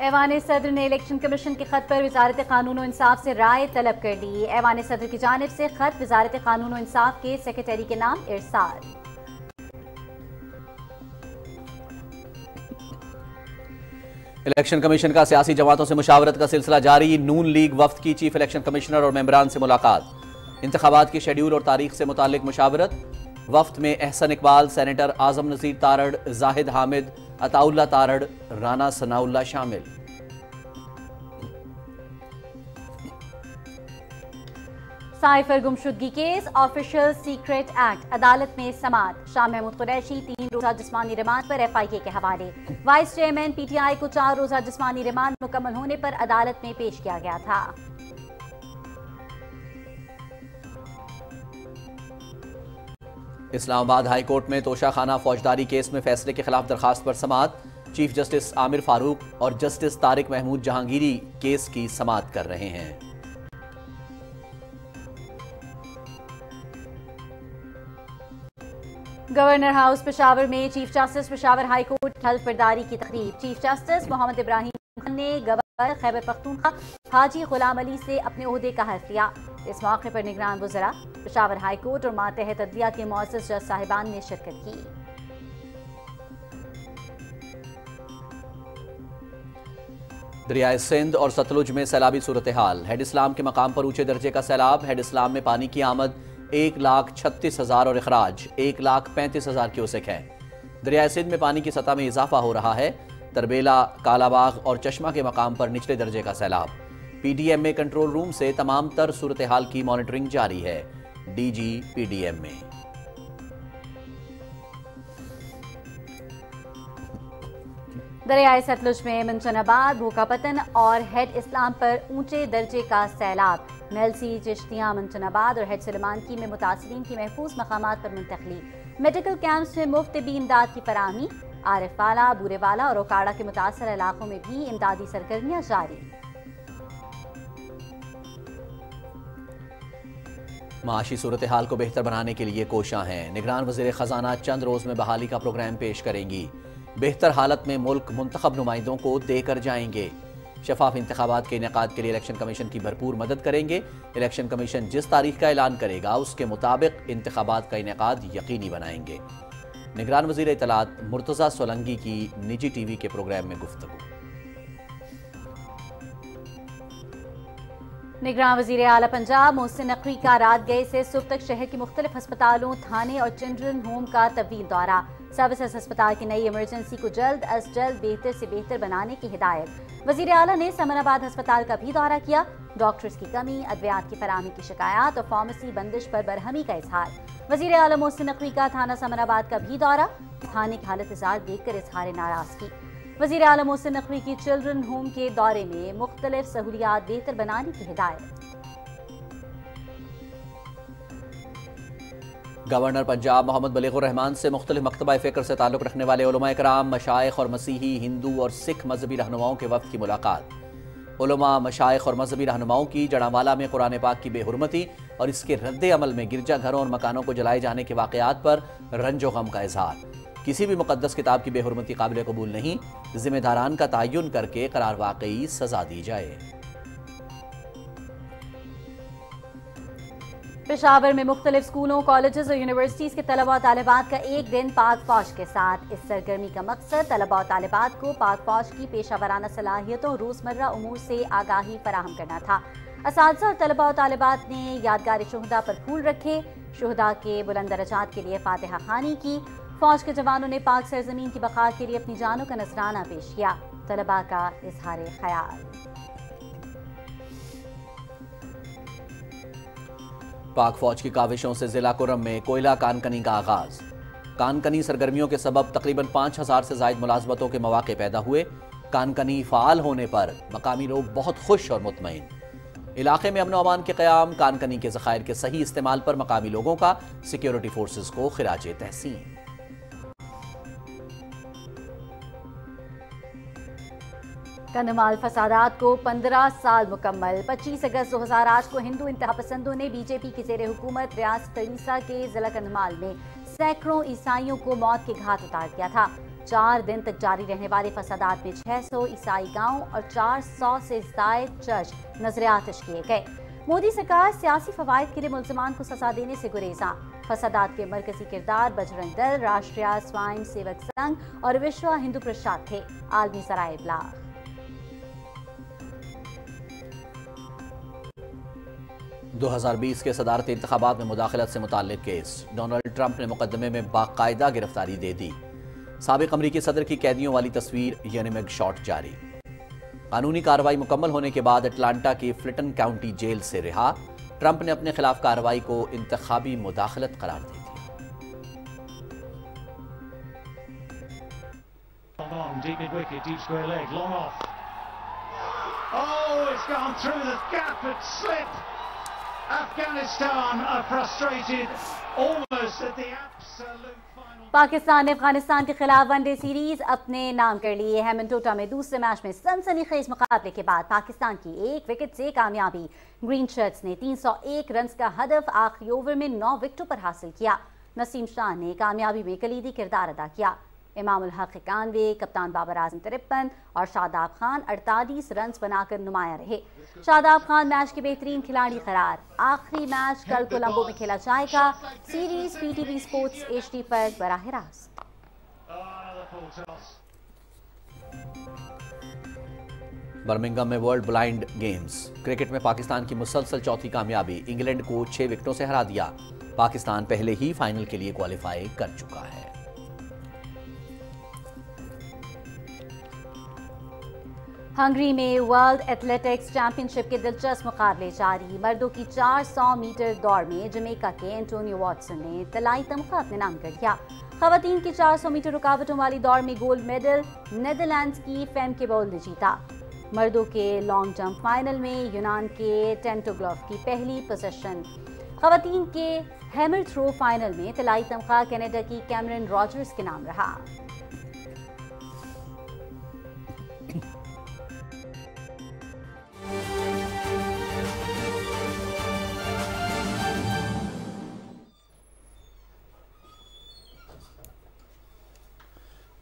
ایوان صدر نے الیکشن کمیشن کے خط پر وزارت قانون و انصاف سے رائے طلب کر لی۔ ایوان صدر کی جانب سے خط وزارت قانون و انصاف کے سیکریٹری کے نام ارسال۔ الیکشن کمیشن کا سیاسی جماعتوں سے مشاورت کا سلسلہ جاری۔ نون لیگ وفد کی چیف الیکشن کمشنر اور ممبران سے ملاقات۔ انتخابات کے شیڈیول اور تاریخ سے متعلق مشاورت۔ وفد میں احسن اقبال، سینیٹر اعظم نذیر تارڑ، زاہد حامد، عطا اللہ تارڑ، رانا ثناء اللہ شامل۔ سائفر گمشدگی کیس آفیشل سیکریٹ ایکٹ عدالت میں سماعت۔ شاہ محمود قریشی 3 روزہ جسمانی ریمانڈ پر FIA کے حوالے۔ وائس چیئرمین PTI کو 4 روزہ جسمانی ریمانڈ مکمل ہونے پر عدالت میں پیش کیا گیا تھا۔ اسلام آباد ہائی کورٹ میں توشہ خانہ فوجداری کیس میں فیصلے کے خلاف درخواست پر سماعت۔ چیف جسٹس عامر فاروق اور جسٹس طارق محمود جہانگیری کیس کی سماعت کر رہے ہیں۔ گورنر ہاؤس پشاور میں chief justice Peshawar high court حلف برداری کی تقریب۔ چیف جسٹس محمد ابراہیم خان نے گورنر خیبر پختونخوا حاجی غلام علی سے اپنے عہدے کا حلف لیا۔ اس موقع پر نگران وزراء، پشاور ہائی کورٹ اور ماتحت عدلیہ کے معزز جج صاحبان نے شرکت کی۔ دریائے سندھ اور ستلج میں سیلابی صورتحال۔ ہیڈ اسلام کے مقام پر اونچے درجے کا سیلاب۔ ہیڈ اسلام میں پانی کی آمد 1,36,000 اور اخراج 1,35,000 کیوسک ہے۔ دریائے سندھ میں پانی کی سطح میں اضافہ ہو رہا ہے۔ تربیلا، کالا باغ اور چشمہ کے مقام پر نچلے درجے کا سیلاب۔ PDMA کنٹرول روم سے تمام تر صورتحال کی مانیٹرنگ جاری ہے۔ DG PDMA۔ دریائے ستلج میں منچن آباد، بھوکا پتن اور ہیڈ اسلام پر اونچے درجے کا سیلاب۔ میلسی، چشتیاں، منچن آباد اور ہیڈ سلیمان کی میں متاثرین کی محفوظ مقامات پر منتقلی۔ میڈیکل کیمپس میں مفت طبی امداد کی فراہمی۔ عارف والا، بورے والا اور اوکاڑا کے متاثرہ علاقوں میں بھی امدادی سرگرمیاں جاری۔ معاشی صورتحال کو بہتر بنانے کے لیے کوشاں ہیں۔ نگران وزیر خزانہ چند روز میں بحالی کا پروگرام پیش کریں گی۔ بہتر حالت میں ملک منتخب نمائندوں کو دے کر جائیں گے۔ شفاف انتخابات کے انعقاد کے لیے الیکشن کمیشن کی بھرپور مدد کریں گے۔ الیکشن کمیشن جس تاریخ کا اعلان کرے گا اس کے مطابق انتخابات کا انعقاد یقینی بنائیں گے۔ نگران وزیر اطلاعات مرتضی سولنگی کی نجی ٹی وی کے پروگرام میں گفتگو۔ نگران وزیر اعلیٰ پنجاب محسن نقوی کا رات گئے سے صبح تک شہر کے مختلف ہسپتالوں، تھانے اور چلڈرن ہوم کا طویل دورہ۔ سروسز ہسپتال کی نئی ایمرجنسی کو جلد از جلد بہتر سے بہتر بنانے کی ہدایت۔ وزیر اعلیٰ نے سمن آباد ہسپتال کا بھی دورہ کیا۔ ڈاکٹرز کی کمی، ادویات کی فراہمی کی شکایات اور فارمیسی بندش پر برہمی کا اظہار۔ وزیر اعلیٰ محسن نقوی کا تھانہ سمن آباد کا بھی دورہ، تھانے کی حالت ازار دیکھ کر اظہار ناراضگی۔ وزیر اعلیٰ محسن نقوی کی چلڈرن ہوم کے دورے میں مختلف سہولیات بہتر بنانے کی ہدایت۔ گورنر پنجاب محمد بلیغ الرحمان سے مختلف مکتبہ فکر سے تعلق رکھنے والے علماء کرام، مشائخ اور مسیحی، ہندو اور سکھ مذہبی رہنماؤں کے وفد کی ملاقات۔ علماء، مشائخ اور مذہبی رہنماؤں کی جڑانوالہ میں قرآن پاک کی بے حرمتی اور اس کے رد عمل میں گرجا گھروں اور مکانوں کو جلائے جانے کے واقعات پر رنج و غم کا اظہار۔ کسی بھی مقدس کتاب کی بے حرمتی قابل قبول نہیں، ذمہ داران کا تعین کر کے قرار واقعی سزا دی جائے۔ پشاور میں مختلف اسکولوں، کالجز اور یونیورسٹیز کے طلباء و طالبات کا ایک دن پاک فوج کے ساتھ۔ اس سرگرمی کا مقصد طلباء و طالبات کو پاک فوج کی پیشہ ورانہ صلاحیتوں اور روزمرہ امور سے آگاہی فراہم کرنا تھا۔ اساتذہ اور طلباء و طالبات نے یادگار شہداء پر پھول رکھے، شہداء کے بلند درجات کے لیے فاتحہ خوانی کی۔ فوج کے جوانوں نے پاک سرزمین کی بقا کے لیے اپنی جانوں کا نذرانہ پیش کیا۔ طلباء کا اظہار خیال۔ پاک فوج کی کاوشوں سے ضلع کرم میں کوئلہ کانکنی کا آغاز۔ کانکنی سرگرمیوں کے سبب تقریباً 5,000 سے زائد ملازمتوں کے مواقع پیدا ہوئے۔ کانکنی فعال ہونے پر مقامی لوگ بہت خوش اور مطمئن۔ علاقے میں امن و امان کے قیام، کانکنی کے ذخائر کے صحیح استعمال پر مقامی لوگوں کا سیکیورٹی فورسز کو خراج تحسین۔ کندھمال فسادات کو 15 سال مکمل۔ 25 اگست 2008 کو ہندو انتہا پسندوں نے بی جے پی کی زیر حکومت ریاست اڑیسہ کے ضلع کندھمال میں سینکڑوں عیسائیوں کو موت کے گھاٹ اتار دیا تھا۔ 4 दिन तक जारी रहने वाले फसादात में 600 ईसाई गांव और 400 से जायद चर्च नजर आतिश किए गए। मोदी सरकार सियासी फवायद के लिए मुल्ज़िमान को सजा देने से गुरेजा। फसादात के मरकजी किरदार बजरंग दल, राष्ट्रीय स्वयं सेवक संघ और विश्व हिंदू परिषद थे। आलमी ज़राए इब्लाग। 2020 के सदारती इंतखाबात में मुदाखलत से मुताल्लिक केस। डोनाल्ड ट्रंप ने मुकदमे में बाकायदा गिरफ्तारी दे दी। साबिक अमरीकी सदर की कैदियों वाली तस्वीर यानी मेग शॉट जारी। कानूनी कार्रवाई मुकम्मल होने के बाद अटलांटा की फ्लिंटन काउंटी जेल से रिहा। ट्रंप ने अपने खिलाफ कार्रवाई को इंतखाबी मुदाखलत करार दे दी। पाकिस्तान ने अफगानिस्तान के खिलाफ वनडे सीरीज अपने नाम कर ली है। हेमनटोटा में दूसरे मैच में सनसनीखेज मुकाबले के बाद पाकिस्तान की 1 विकेट से कामयाबी। ग्रीन शर्ट्स ने 301 रन का हदफ आखिरी ओवर में 9 विकेटों पर हासिल किया। नसीम शाह ने कामयाबी में कलीदी किरदार अदा किया। इमामुल हक 91, कप्तान बाबर आजम 53 और शादाब खान 48 रन बनाकर नुमाया रहे। शादाब खान मैच के बेहतरीन खिलाड़ी करार। आखिरी मैच कल कोलंबो में खेला जाएगा। सीरीज PTV स्पोर्ट्स HD पर बराह रास्त। बर्मिंघम में वर्ल्ड ब्लाइंड गेम्स। क्रिकेट में पाकिस्तान की मुसलसल चौथी कामयाबी। इंग्लैंड को 6 विकेटों से हरा दिया। पाकिस्तान पहले ही फाइनल के लिए क्वालिफाई कर चुका है। हंगरी में वर्ल्ड एथलेटिक्स चैंपियनशिप के दिलचस्प मुकाबले जारी। मर्दों की 400 मीटर दौड़ में जमैका के एंटोनियो वॉटसन ने तलाई तमगा अपने नाम कर दिया। खवातीन की 400 मीटर रुकावटों वाली दौड़ में गोल्ड मेडल नेदरलैंड्स की फेमके बोल ने जीता। मर्दों के लॉन्ग जंप फाइनल में यूनान के टेंटोग्लोव की पहली पोजीशन। खवातीन के हैमर थ्रो फाइनल में तलाई तमगा कनाडा की कैमरन रॉजर्स के नाम रहा।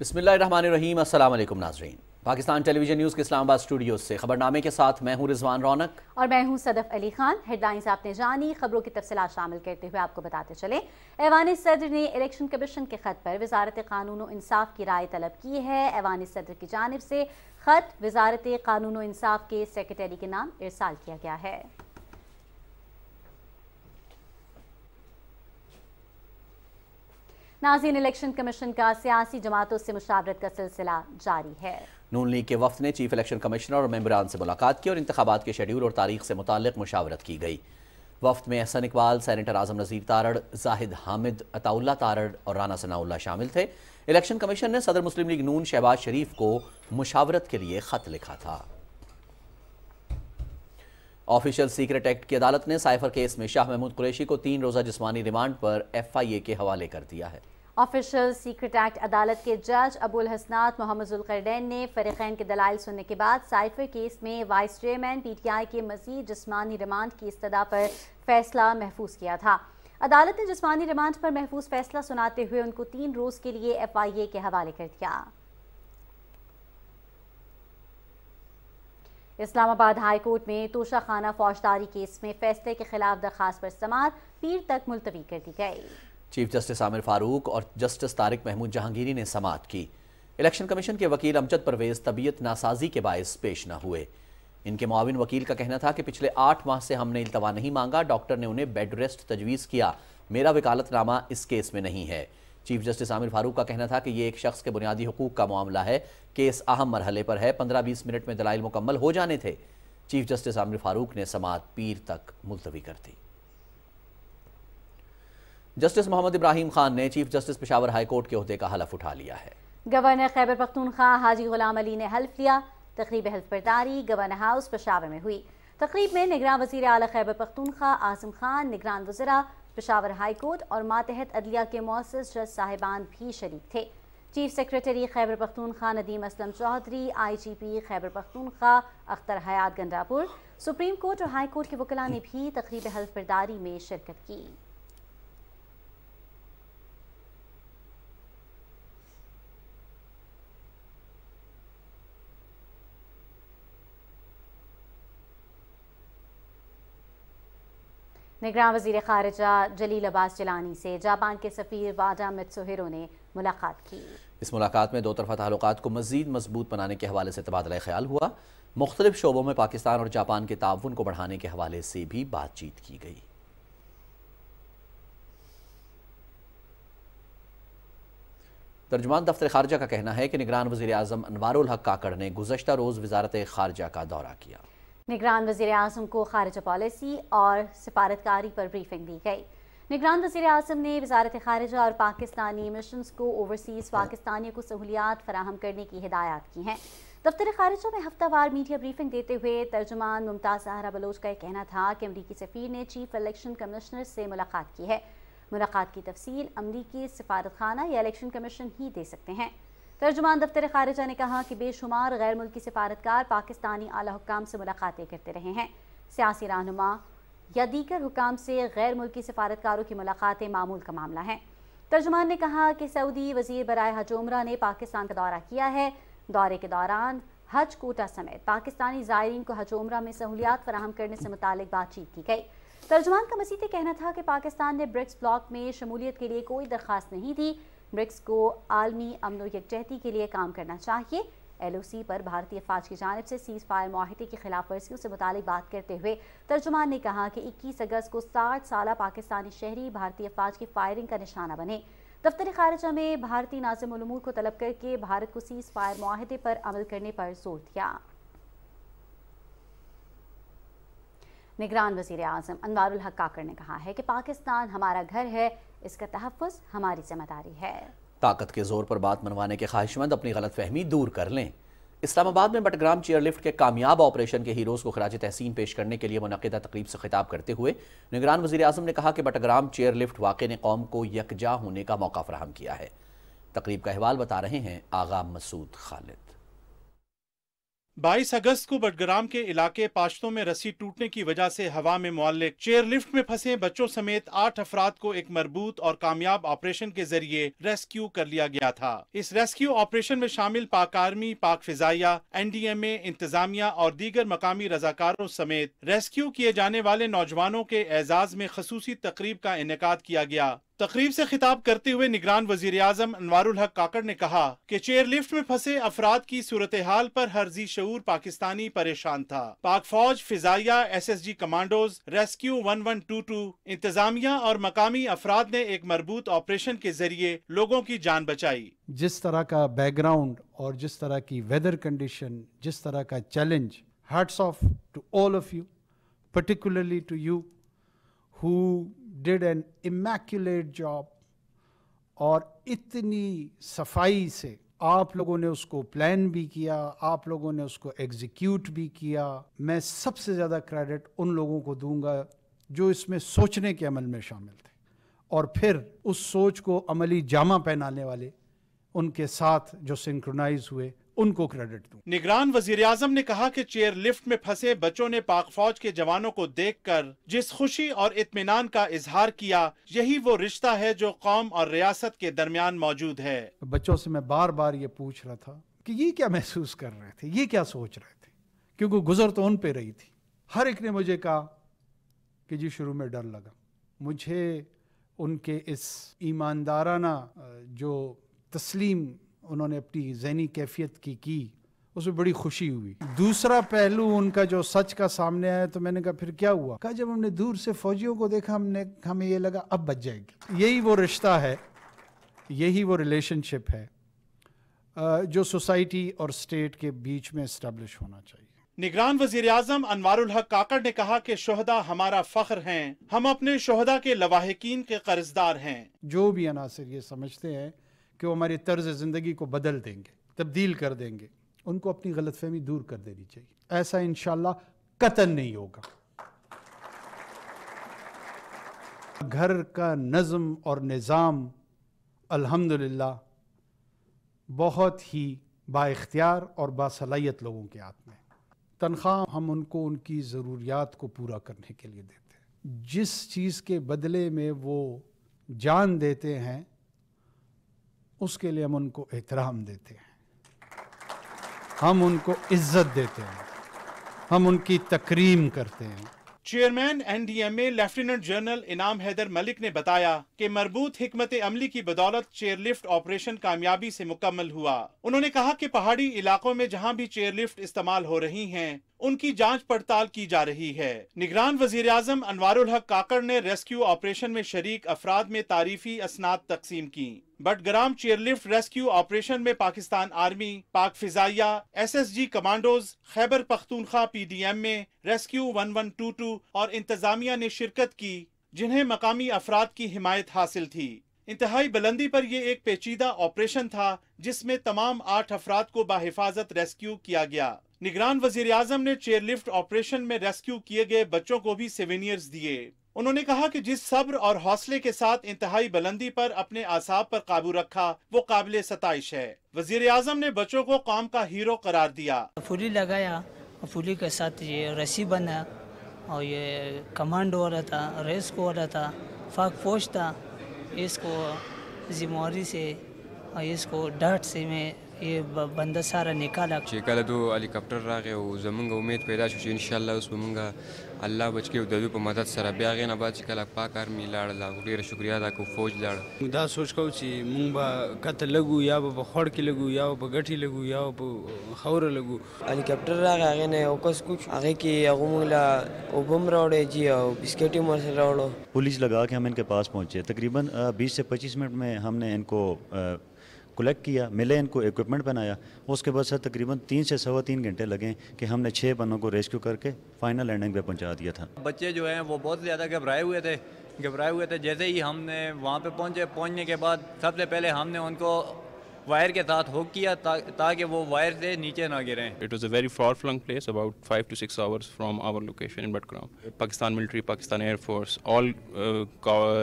बिस्मिल्लाहिर्रहमानिर्रहीम। अस्सलाम वालेकुम नाज़रीन। पाकिस्तान टेलीविजन न्यूज़ के इस्लामाबाद स्टूडियो से खबरनामे के साथ मैं हूं रिजवान रौनक और मैं हूं सदफ अली खान। हेडलाइंस आपने जानी, खबरों की तफसीलात शामिल करते हुए आपको बताते चले। ऐवान सदर ने इलेक्शन कमीशन के खत पर वजारत कानून और इंसाफ की राय तलब की है। ऐवान सदर की जानिब से खत वजारत कानून और इंसाफ के सेक्रेटरी के नाम इरसाल किया गया है। नाज़रीन, इलेक्शन कमीशन का सियासी जमातों से मुशावरत का सिलसिला जारी है। नून लीग के वफ्द ने चीफ इलेक्शन कमिश्नर और मेंबरान से मुलाकात की और इंतखाबात के शेड्यूल और तारीख से मुताल्लिक मुशावरत की गई। वफ्द में एहसन इकबाल, सेनेटर आजम नज़ीर तारड़, जाहिद हामिद, अताउल्ला तारड़ और राना सनाउल्लाह शामिल थे। इलेक्शन कमीशन ने सदर मुस्लिम लीग नून शहबाज शरीफ को मुशावरत के लिए खत लिखा था। ऑफिशियल सीक्रेट एक्ट की अदालत ने साइफर केस में शाह महमूद कुरैशी को 3 रोज़ा जिस्मानी रिमांड पर FIA के हवाले कर दिया है। ऑफिशियल सीक्रेट एक्ट अदालत के जज अबुल हसनात मोहम्मद जुल्करनैन ने फरीकैन के दलाइल सुनने के बाद साइफर केस में वाइस चेयरमैन PTI के मजीद जिस्मानी रिमांड की इस्तदा पर फैसला महफूज किया था। अदालत ने जिस्मानी रिमांड पर महफूज फैसला सुनाते हुए उनको 3 रोज़ के लिए FIA के हवाले कर दिया। इस्लामाबाद हाई कोर्ट में तोशा खाना फौजदारी केस में फैसले के खिलाफ दरखास्त पर समाअत पीर तक मुलतवी कर दी गई। चीफ जस्टिस आमिर फारूक और जस्टिस तारिक महमूद जहांगीरी ने समाअत की। इलेक्शन कमीशन के वकील अमजद परवेज तबीयत नासाजी के बायस पेश न हुए। इनके मुआविन वकील का कहना था कि पिछले 8 माह से हमने इल्तवा नहीं मांगा, डॉक्टर ने उन्हें बेड रेस्ट तजवीज़ किया, मेरा वकालतनामा इस केस में नहीं है। चीफ जस्टिस आमिर फारूक का कहना था कि ये एक शख्स के बुनियादी हुकूक का मामला है, केस अहम मरहले पर है, 15-20 मिनट में दलाइल मुकम्मल हो जाने थे। चीफ जस्टिस आमिर फारूक ने समाअत पीर तक मुलतवी कर दी। जस्टिस मोहम्मद इब्राहिम खान ने chief justice Peshawar high court के ओहदे का हलफ उठा लिया है। गवर्नर खैबर पख्तूनख्वा हाजी गुलाम अली ने हल्फ लिया। तकरीब हल्फ बर्दारी गवर्नर हाउस पेशावर में हुई। तकरीब में निगरान वज़ीर आला खैबर पख्तूनख्वा आसिम खान, निगरान वज़रा पेशावर हाई कोर्ट और मातहत अदलिया के मुअस्सिस जज साहिबान भी शरीक थे। Chief secretary Khyber Pakhtunkhwa Nadeem Aslam Chaudhry, IGP Khyber Pakhtunkhwa Akhtar Hayat Gandapur, supreme court और हाई कोर्ट के वकला ने भी तकरीब हल्फ बर्दारी में शिरकत की। निगरान वज़ीर ख़ारिजा जलील अब्बास जिलानी से जापान के सफ़ीर वाडा मित्सुहिरो ने मुलाकात की। इस मुलाकात में दो तरफ़ा ताल्लुकात को मज़ीद मजबूत बनाने के हवाले से तबादला ख्याल हुआ। मुख्तलिफ शोबों में पाकिस्तान और जापान के ताउन को बढ़ाने के हवाले से भी बातचीत की गई। तर्जुमान दफ्तर खारजा का कहना है कि निगरान वज़ीर आज़म अनवारुल हक काकड़ ने गुज़श्ता रोज़ वज़ारत खारजा का दौरा किया। निगरान वज़ीर आज़म को खारिजा पॉलिसी और सिफारतकारी पर ब्रीफिंग दी गई। निगरान वज़ीर आज़म ने वज़ारत खारिजा और पाकिस्तानी मिशंस को ओवरसीज़ पाकिस्तानियों को सहूलियात फराहम करने की हिदायत की हैं। दफ्तर खारिजा में हफ्तावार मीडिया ब्रीफिंग देते हुए तर्जुमान मुमताज़ ज़हरा बलोच का कहना था कि अमरीकी सफ़ीर ने चीफ इलेक्शन कमिश्नर से मुलाकात की है। मुलाकात की तफसील अमरीकी सिफारतखाना या इलेक्शन कमीशन ही दे सकते हैं। तर्जुमान दफ्तर खारिजा ने कहा कि बेशुमार गैर मुल्की सिफारतकार पाकिस्तानी आला हुक्काम से मुलाकातें करते रहे हैं। सियासी रहनुमा या दीगर हुक्काम से गैर मुल्की सिफारतकारों की मुलाकातें मामूल का मामला है। तर्जुमान ने कहा कि सऊदी वज़ीर बराए हज उम्रा ने पाकिस्तान का दौरा किया है। दौरे के दौरान हज कोटा समेत पाकिस्तानी ज़ायरीन को हज उम्रा में सहूलियात फराहम करने से मुतालिक बातचीत की गई। तर्जुमान का मज़ीद कहना था कि पाकिस्तान ने ब्रिक्स ब्लॉक में शमूलियत के लिए कोई दरख्वास्त नहीं दी। ब्रिक्स को आलमी अमन व यकजहती के लिए काम करना चाहिए। LOC पर भारतीय फ़ौज की जानिब से सीज़ फायर माहिदे की खिलाफ वर्जियों से मुतालिक बात करते हुए तर्जुमान ने कहा कि 21 अगस्त को 60 साला पाकिस्तानी शहरी भारतीय फ़ौज की फायरिंग का निशाना बने। दफ्तर खारिजा में भारतीय नाज़िम उल उमूर को तलब करके भारत को सीज़ फायर माहिदे पर अमल करने पर जोर दिया। निगरान वज़ीर आज़म अनवारुल हक काकड़ ने कहा है कि पाकिस्तान हमारा घर है, इसका तहफ़्फ़ुज़ हमारी जिम्मेदारी है। ताकत के जोर पर बात मनवाने के ख्वाहिशमंद अपनी गलतफहमी दूर कर लें। इस्लामाबाद में बटग्राम चेयरलिफ्ट के कामयाब ऑपरेशन के हीरोज़ को खराज तहसीन पेश करने के लिए मुनक़िदा तकरीब से खिताब करते हुए निगरान वज़ीर आज़म ने कहा कि बटग्राम चेयरलिफ्ट वाक़े ने कौम को यकजा होने का मौका फराहम किया है। तकरीब का अहवाल बता रहे हैं आगा मसूद खालिद। 22 अगस्त को बटग्राम के इलाके पाश्तों में रस्सी टूटने की वजह से हवा में मुअल्लिक चेयरलिफ्ट में फंसे बच्चों समेत 8 अफराद को एक मरबूत और कामयाब ऑपरेशन के जरिए रेस्क्यू कर लिया गया था। इस रेस्क्यू ऑपरेशन में शामिल पाक आर्मी, पाक फिजाइया, NDMA, इंतजामिया और दीगर मकामी रजाकारों समेत रेस्क्यू किए जाने वाले नौजवानों के एजाज में खसूसी तकरीब का इनेकाद किया गया। तकरीब से खिताब करते हुए निगरान वज़ीर आज़म अनवारुल हक काकड़ ने कहा कि चेयरलिफ्ट में फंसे अफराद की सूरत हाल पर हर जी शऊर पाकिस्तानी परेशान था। पाक फौज, फिजाइया, SSG कमांडोज, रेस्क्यू 1122, इंतजामिया और मकामी अफराद ने एक मरबूत ऑपरेशन के जरिए लोगों की जान बचाई। जिस तरह का बैकग्राउंड और जिस तरह की वेदर कंडीशन, जिस तरह का challenge, hats off to all of you, particularly to you who did an immaculate job। और इतनी सफाई से आप लोगों ने उसको प्लान भी किया, आप लोगों ने उसको एग्जीक्यूट भी किया। मैं सबसे ज़्यादा क्रेडिट उन लोगों को दूंगा जो इसमें सोचने के अमल में शामिल थे और फिर उस सोच को अमली जामा पहनाने वाले उनके साथ जो सिंक्रोनाइज हुए, उनको क्रेडिट दूं। निगरान वजीर आजम ने कहा कि चेयर लिफ्ट में फंसे बच्चों ने पाक फौज के जवानों को देखकर जिस खुशी और इत्मीनान का इजहार किया, यही वो रिश्ता है जो कौम और रियासत के दरमियान मौजूद है। बच्चों से मैं बार बार ये पूछ रहा था कि ये क्या महसूस कर रहे थे, ये क्या सोच रहे थे, क्योंकि गुजर तो उन पे रही थी। हर एक ने मुझे कहा कि जी शुरू में डर लगा। मुझे उनके इस ईमानदाराना जो तस्लीम उन्होंने अपनी ज़हनी कैफियत की उसमें बड़ी खुशी हुई। दूसरा पहलू उनका जो सच का सामने आया तो मैंने कहा फिर क्या हुआ? कहा जब हमने दूर से फौजियों को देखा हमें ये लगा अब बच जाएगी। यही वो रिश्ता है, यही वो रिलेशनशिप है जो सोसाइटी और स्टेट के बीच में इस्टेब्लिश होना चाहिए। निगरान वजीर आजम अनवारुल हक काकड़ ने कहा कि शोहदा हमारा फख्र हैं, हम अपने शोहदा के लवाहिकीन के कर्जदार हैं। जो भी अनासिर ये समझते हैं कि वो हमारी तर्ज ज़िंदगी को बदल देंगे, तब्दील कर देंगे, उनको अपनी गलतफहमी दूर कर देनी चाहिए। ऐसा इंशाअल्लाह कतन नहीं होगा। घर का नज़्म और निज़ाम अल्हम्दुलिल्लाह बहुत ही बाइख्तियार और बासलाहियत लोगों के हाथ में। तनख्वाह हम उनको उनकी ज़रूरियात को पूरा करने के लिए देते हैं। जिस चीज़ के बदले में वो जान देते हैं उसके लिए हम उनको एहतराम देते हैं, हम उनको इज्जत देते हैं, हम उनकी तकरीम करते हैं। चेयरमैन NDMA लेफ्टिनेंट जनरल इनाम हैदर मलिक ने बताया कि मरबूत हिकमत अमली की बदौलत चेयरलिफ्ट ऑपरेशन कामयाबी से मुकम्मल हुआ। उन्होंने कहा कि पहाड़ी इलाकों में जहां भी चेयरलिफ्ट इस्तेमाल हो रही हैं, उनकी जांच पड़ताल की जा रही है। निगरान वजीर आजम अनवारुल हक काकड़ ने रेस्क्यू ऑपरेशन में शरीक अफराद में तारीफी असनाद तकसीम की। बटग्राम चेयरलिफ्ट रेस्क्यू ऑपरेशन में पाकिस्तान आर्मी, पाक फिजाइया, SSG commandos, Khyber Pakhtunkhwa PDM में रेस्क्यू 1122 और इंतजामिया ने शिरकत की, जिन्हें मकामी अफराद की हिमायत हासिल थी। इंतहाई बुलंदी पर यह एक पेचीदा ऑपरेशन था जिसमें तमाम 8 अफराद को बाहिफाजत रेस्क्यू किया गया। निगरान वजीर आजम ने चेयरलिफ्ट ऑपरेशन में रेस्क्यू किए गए बच्चों को भी सिवेनियर्स दिए। उन्होंने कहा कि जिस सब्र और हौसले के साथ इंतहाई बुलंदी पर अपने आसाब पर काबू रखा वो काबिले सताइश है। वजीर आजम ने बच्चों को कौम का हीरो करार दिया। फुली लगाया, फुली के साथ ये रस्सी बना और ये कमांडो वाला था, रेस्क्यू वाला था, फाक पोश था। इसको जिम्मेवारी से और इसको डट से मैं ये बंदा सारा निकाला। कल तो हेलीकॉप्टर रागे जमंगा उम्मीद पैदा शो इंशाल्लाह उस मंगा अल्लाह बच के ददू पे मदद सर बया गए ना बात कल पाक आर्मी लाड़ ढेर शुक्रिया अदा को फौज लाड़ दा सोच को ची मुंबा कत लगू या ब खड़ के लगू या ब गठी लगू या ब खौर लगू हेलीकॉप्टर रागे ने ओकस कुछ आगे की अगुमला ओबम रोडे जी बिस्केटी मर से रोडो पुलिस लगा के हम इनके पास पहुंचे। तकरीबन 20 से 25 मिनट में हमने इनको कलेक्ट किया, मिले, इनको इक्विपमेंट बनाया। उसके बाद सर तकरीबन 3 से सवा 3 घंटे लगे कि हमने 6 बंदों को रेस्क्यू करके फाइनल लैंडिंग पे पहुंचा दिया था। बच्चे जो हैं वो बहुत ज़्यादा घबराए हुए थे। जैसे ही हमने वहाँ पे पहुँचने के बाद सबसे पहले हमने उनको वायर के साथ हुक किया ताकि वो वायर से नीचे ना गिरें। It was a very far-flung place, about 5 to 6 hours from our location in Batgaram. Pakistan military, Pakistan Air Force, all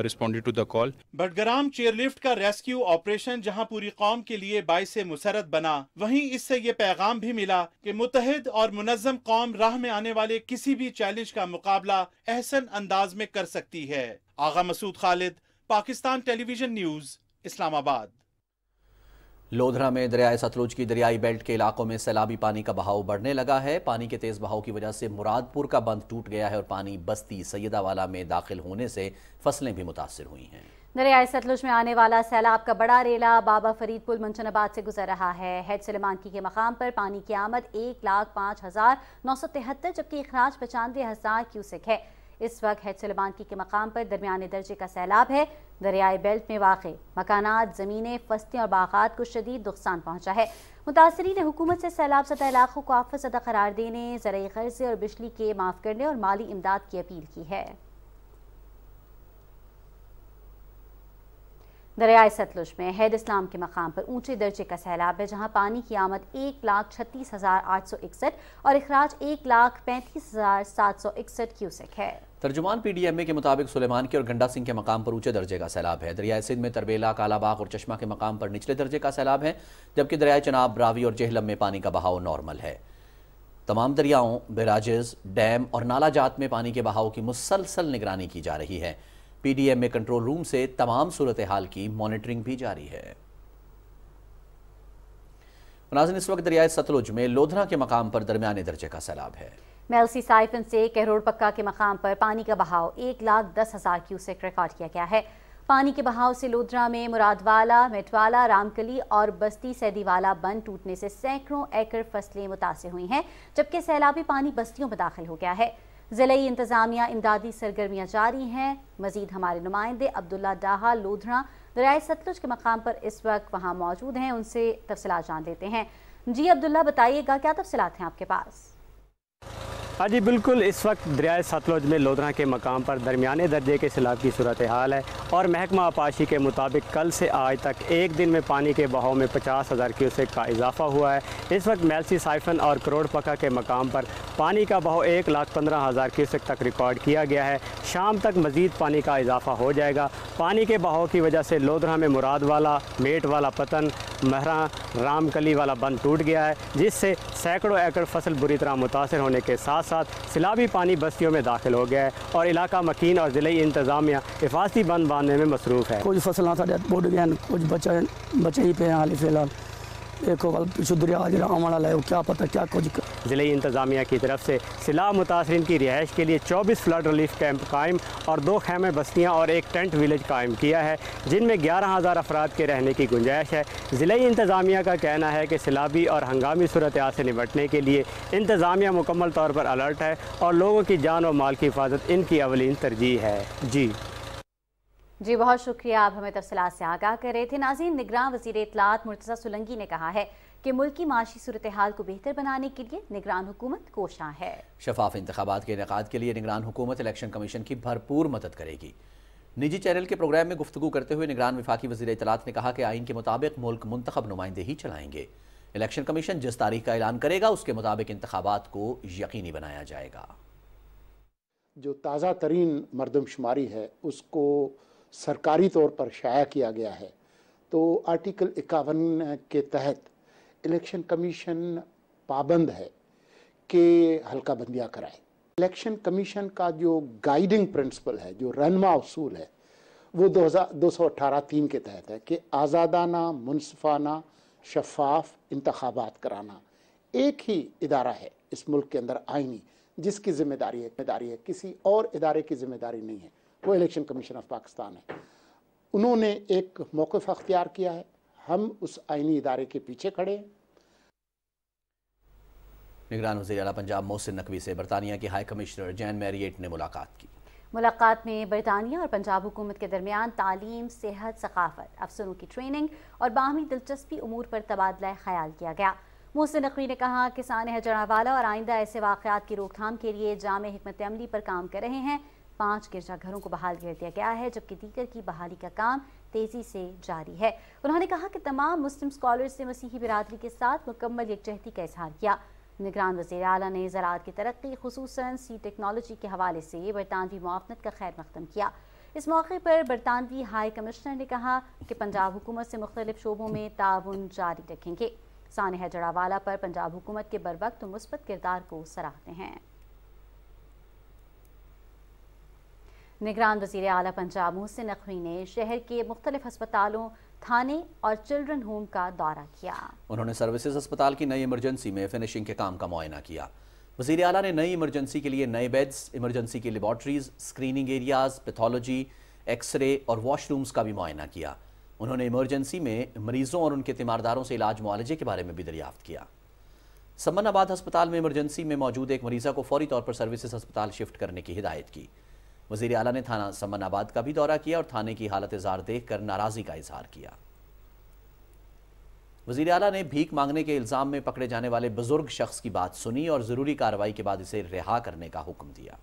responded to the call. Battagram chairlift का रेस्क्यू ऑपरेशन जहां पूरी कौम के लिए बाइसे मुसरत बना, वहीं इससे ये पैगाम भी मिला कि मुत्तहिद और मुनज़्ज़म कौम राह में आने वाले किसी भी चैलेंज का मुकाबला अहसन अंदाज में कर सकती है। आगा मसूद खालिद, पाकिस्तान टेलीविजन न्यूज़, इस्लामाबाद। लोधरा में दरियाए सतलुज की दरियाई बेल्ट के इलाकों में सैलाबी पानी का बहाव बढ़ने लगा है। पानी के तेज बहाव की वजह से मुरादपुर का बंद टूट गया है और पानी बस्ती सैयदावाला में दाखिल होने से फसलें भी मुतासिर हुई हैं। दरियाए सतलुज में आने वाला सैलाब का बड़ा रेला बाबा फरीद पुल मुंशनाबाद से गुजर रहा है। हैड सलेमानकी के मकाम पर पानी की आमद 1,05,973 जबकि इखराज 95,000 क्यूसेक है। इस वक्त हैड सलेमानकी के मकाम पर दरमियाने दर्जे का सैलाब है। दरियाई बेल्ट में वाक़ मकानात, ज़मीनें, फस्तें और बागात को शदीद नुकसान पहुँचा है। मुतासरीन ने हुकूमत से सैलाब ज़दा इलाक़ों को आफ़त ज़दा करार देने, ज़राई क़र्ज़े और बिजली के माफ़ करने और माली इमदाद की अपील की है। दरियाए सतलुज में हैड इस्लाम के मकाम पर ऊंचे दर्जे का सैलाब है, जहां पानी की आमद 1,36,861 और इखराज 1,35,761 क्यूसेक है। तर्जुमान PDMA के मुताबिक सुलेमान के और गंडा सिंह के मकाम पर ऊंचे दर्जे का सैलाब है। दरियाए सिंध में तरबेला, कालाबाग और चश्मा के मकाम पर निचले दर्जे का सैलाब है, जबकि दरियाए चनाब, रावी और जेहलम में पानी का बहाव नॉर्मल है। तमाम दरियाओं, बैराजेस, डैम और नाला जात में पानी के बहाव की मुसलसल निगरानी की जा रही है। PDMA कंट्रोल रूम से तमाम सूरत हाल की मॉनिटरिंग भी जारी है। नाज़रीन, इस वक्त दरियाए सतलुज में लोधरा के मकाम पर दरमियाने दर्जे का सैलाब है। मेलसी साइफन से कहरोड़ पक्का के मकाम पर पानी का बहाव 1,10,000 क्यूसेक रिकॉर्ड किया गया है। पानी के बहाव से लोधरा में मुरादवाला, मेटवाला, रामकली और बस्ती सैदीवाला बंद टूटने से सैकड़ों एकड़ फसलें मुतासिर हुई हैं, जबकि सैलाबी पानी बस्तियों में दाखिल हो गया है। ज़िले इंतजामिया इमदादी सरगर्मियाँ जारी हैं। मजीद हमारे नुमाइंदे अब्दुल्ला डाहा लोधरा दरियाए सतलुज के मकाम पर इस वक्त वहाँ मौजूद हैं, उनसे तफसीलात जान लेते हैं। जी अब्दुल्ला, बताइएगा क्या तफसीलात हैं आपके पास? हाँ जी बिल्कुल, इस वक्त दरियाए सतलुज में लोधरा के मकाम पर दरमियाने दर्जे के सैलाब की सूरत हाल है और महकमा आपाशी के मुताबिक कल से आज तक एक दिन में पानी के बहाव में 50,000 क्यूसेक का इजाफा हुआ है। इस वक्त मेलसी साइफन और करोड़ पक्का के मकाम पर पानी का बहाव 1,15,000 क्यूसेक तक रिकॉर्ड किया गया है। शाम तक मज़ीद पानी का इजाफा हो जाएगा। पानी के बहाव की वजह से लोधरा में मुरादवाला, मेट वाला पतन, महरा, रामकली वाला बंद टूट गया है, जिससे सैकड़ों एकड़ फसल बुरी तरह मुतासर होने के साथ साथ सैलाबी पानी बस्तियों में दाखिल हो गया है और इलाका मकीन और ज़िले इंतजामिया हिफाजती बंद बांधने में मसरूफ़ है। कुछ फसल बोट गया, कुछ बचे ही पे हाल फिलहाल देखो पिछू दरिया जरा आने वाला है, क्या पता क्या कुछ। ज़िले इंतज़ामिया की तरफ से सैलाब मुतासरीन की रिहाइश के लिए 24 फ्लड रिलीफ कैंप कायम और 2 खैमे बस्तियाँ और 1 टेंट विलेज कायम किया है, जिनमें 11,000 अफराद के रहने की गुंजाइश है। ज़िले इंतज़ामिया का कहना है कि सैलाबी और हंगामी सूरत हाल से निपटने के लिए इंतज़ामिया मुकम्मल तौर पर अलर्ट है और लोगों की जान और माल की हिफाजत इनकी अवलीन तरजीह है। जी बहुत शुक्रिया, आप हमें तफसीलात से आगाह कर रहे थे। नाज़रीन, निगरान वज़ीर इत्तलात मुर्तज़ा सुलंगी ने कहा है कि मुल्क की माशी सूरत हाल को बेहतर बनाने के लिए निगरान हुकूमत कोशां है। शफाफ इंतखाबात के इनेकाद के लिए निगरान हुकूमत इलेक्शन कमीशन की भरपूर मदद करेगी। निजी चैनल के प्रोग्राम में गुफ्तगू करते हुए निगरान वफाकी वज़ीर इत्तलात ने कहा कि आइन के मुताबिक मुल्क मुंतखब नुमाइंदे ही चलाएंगे। इलेक्शन कमीशन जिस तारीख का ऐलान करेगा उसके मुताबिक इंतखाबात को यकीनी बनाया जाएगा। जो ताज़ा तरीन मरदमशुमारी है उसको सरकारी तौर पर शाया किया गया है, तो आर्टिकल 51 के तहत इलेक्शन कमीशन पाबंद है कि हल्का बंदियाँ कराए। इलेक्शन कमीशन का जो गाइडिंग प्रिंसिपल है, जो रहनुमा उसूल है, वो 218(3) के तहत है कि आज़ादाना, मुनसिफाना, शफाफ इंतखाबात कराना। एक ही इदारा है इस मुल्क के अंदर आईनी जिसकी जिम्मेदारी है, किसी और इदारे की जिम्मेदारी नहीं है, वो इलेक्शन कमीशन ऑफ पाकिस्तान है। उन्होंने एक मौक़िफ़ अख्तियार किया है, हम उस आईनी इदारे के पीछे खड़े हैं। निगरान वज़ीर आला पंजाब मोहसिन नकवी से बरतानिया के हाई कमिश्नर जैन मैरिएट ने मुलाकात की। मुलाकात में बरतानिया और पंजाब हुकूमत के दरमियान तालीम, सेहत, सकाफत, अफसरों की ट्रेनिंग और बाहमी दिलचस्पी उमूर पर तबादला ख्याल किया गया। मोहसिन नकवी ने कहा कि सानह जनावाला और आइंदा ऐसे वाक़यात की रोकथाम के लिए जामे हिकमत अमली पर काम कर रहे हैं। 5 गिरजाघरों को बहाल कर दिया गया है, जबकि दीगर की बहाली का काम तेज़ी से जारी है। उन्होंने कहा कि तमाम मुस्लिम स्कॉलर्स से मसीही बिरादरी के साथ मुकम्मल यकजहती का इजहार किया। निगरान वज़ीर आला ने ज़राअत की तरक्की, खुसूसन सी टेक्नोलॉजी के हवाले से बरतानवी मुआवनत का खैर मक़दम किया। इस मौके पर बरतानवी हाई कमिश्नर ने कहा कि पंजाब हुकूमत से मुख्तलिफ शोबों में ताउन जारी रखेंगे। सानह जड़ावाला पर पंजाब हुकूमत के बरवक्त और मुस्बत किरदार को सराहते हैं। निगरान वज़ीर आला पंजाब मोहसिन नकवी ने शहर के मुख्तलिफ अस्पतालों, थाने और चिल्ड्रन होम का दौरा किया। उन्होंने सर्विसेज अस्पताल की नई इमरजेंसी में फिनिशिंग के काम का मुआयना किया। वज़ीर आला ने नई इमरजेंसी के लिए नए बेड्स, इमरजेंसी की laboratories, screening areas, pathology, X-ray और वॉशरूम्स का भी मुआयना किया। उन्होंने इमरजेंसी में मरीजों और उनके तीमारदारों से इलाज मुआलजे के बारे में भी दरियाफ्त किया। समनाबाद अस्पताल में इमरजेंसी में मौजूद एक मरीज़ा को फौरी तौर पर सर्विसेज अस्पताल शिफ्ट करने की हिदायत की। वज़ीर आला ने थाना समनाबाद का भी दौरा किया और थाने की हालत ज़ार देख कर नाराज़गी का इजहार किया। वज़ीर आला ने भीख मांगने के इल्ज़ाम में पकड़े जाने वाले बुजुर्ग शख्स की बात सुनी और ज़रूरी कार्रवाई के बाद इसे रिहा करने का हुक्म दिया।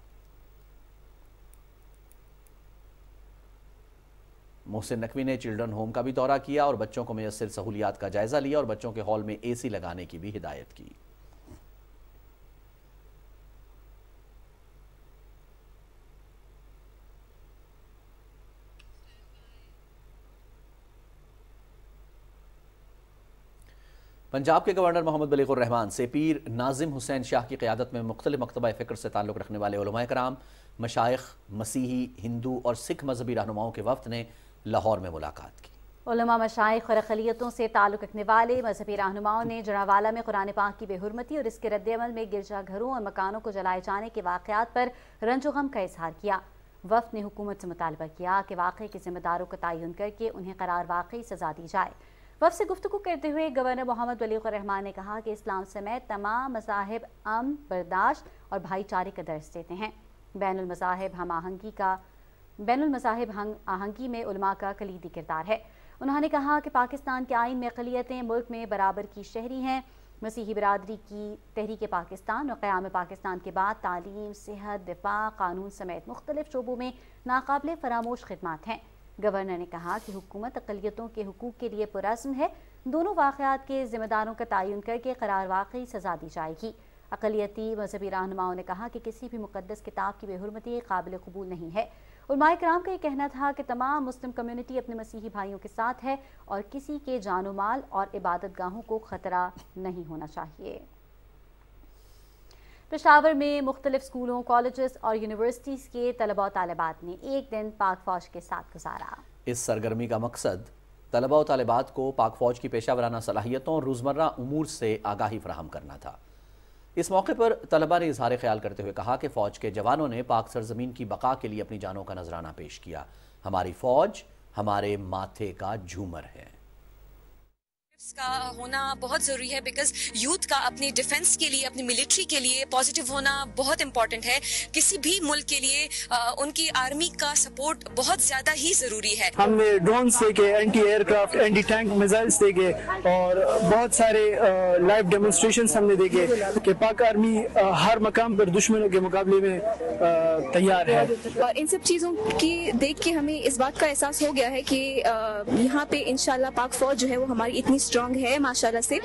मोहसिन नकवी ने चिल्ड्रन होम का भी दौरा किया और बच्चों को मुयस्सर सहूलियात का जायज़ा लिया और बच्चों के हॉल में AC लगाने की भी हिदायत की। पंजाब के गवर्नर मोहम्मद बलीगुर रहमान से पीर नाजिम हुसैन शाह की क़यादत में मुख्तलिफ मकतबा फ़िक्र से ताल्लुक़ रखने वाले उलमाए कराम, मशाइख, मसीही, हिंदू और सिख मजहबी रहनुमाओं के वफ़द ने लाहौर में मुलाकात की। उलमा, मशाइख और अक़लियतों से ताल्लुक़ रखने वाले मजहबी रहनुमाओं ने जनावाला में कुरान पाक की बेहुरमती और इसके रद्द-ए-अमल में गिरजाघरों और मकानों को जलाए जाने के वाक़यात पर रंजो गम का इजहार किया। वफ़द ने हुकूमत से मुतालबा किया कि वाक़े के ज़िम्मेदारों का तयन करके उन्हें करार वाक़ई सज़ा दी जाए। वफ़द से गुफ्तगू करते हुए गवर्नर मोहम्मद बलीगुर रहमान ने कहा कि इस्लाम समेत तमाम मज़ाहिब अमन, बर्दाश्त और भाईचारे का दर्स देते हैं। बैनुल मज़ाहिब आहंगी में उलमा का कलीदी किरदार है। उन्होंने कहा कि पाकिस्तान के आइन में अक़लियतें मुल्क में बराबर की शहरी हैं। मसीही बिरादरी की तहरीक पाकिस्तान और क़याम पाकिस्तान के बाद तालीम, सेहत, दिफा, कानून समेत मुख्तलिफ शोबों में नाकाबिले फरामोश खिदमात हैं। गवर्नर ने कहा कि हुकूमत अक़लियतों के हुकूक के लिए पुरअज़्म है। दोनों वाक़यात के ज़िम्मेदारों का तयन करके करार वाक़ई सज़ा दी जाएगी। अक़लियती मजहबी रहनुमाओं ने कहा कि किसी भी मुक़द्दस किताब की बेहुरमती काबिल कबूल नहीं है। उलमाए किराम का ये कहना था कि तमाम मुस्लिम कम्यूनिटी अपने मसीही भाइयों के साथ है और किसी के जानो माल और इबादत गाहों को ख़तरा नहीं होना चाहिए। पेशावर में मुख्तलिफ स्कूलों, कॉलेजेस और यूनिवर्सिटीज़ के तलबा और तालिबात ने एक दिन पाक फौज के साथ गुजारा। इस सरगर्मी का मकसद طلبہ و طالبات کو پاک فوج کی پیشہ ورانہ صلاحیتوں اور روزمرہ امور سے آگاہی فراہم کرنا تھا۔ اس موقع پر طلبہ نے اظہار خیال کرتے ہوئے کہا کہ فوج کے جوانوں نے پاک سرزمین کی بقا کے لیے اپنی جانوں کا نذرانہ پیش کیا۔ ہماری فوج ہمارے ماتھے کا جھومر ہے۔ کا ہونا بہت ضروری ہے، بیکاز یوتھ کا اپنی ڈیفنس کے لیے، اپنی ملٹری کے لیے پازیٹیو ہونا بہت امپورٹنٹ ہے۔ کسی بھی ملک کے لیے ان کی آرمی کا سپورٹ بہت زیادہ ہی ضروری ہے۔ ہم نے ڈرونز دیکھے، anti aircraft, anti tank missiles دیکھے اور بہت سارے لائیو ڈیمونسٹریشنز ہم نے دیکھے کہ پاک آرمی ہر مقام پر دشمنوں کے مقابلے میں تیار ہے۔ ان سب چیزوں کی دیکھ کے ہمیں اس بات کا احساس ہو گیا ہے کہ یہاں پہ انشاءاللہ پاک فوج جو ہے وہ ہماری اتنی اسٹرانگ ہے ماشاءاللہ سے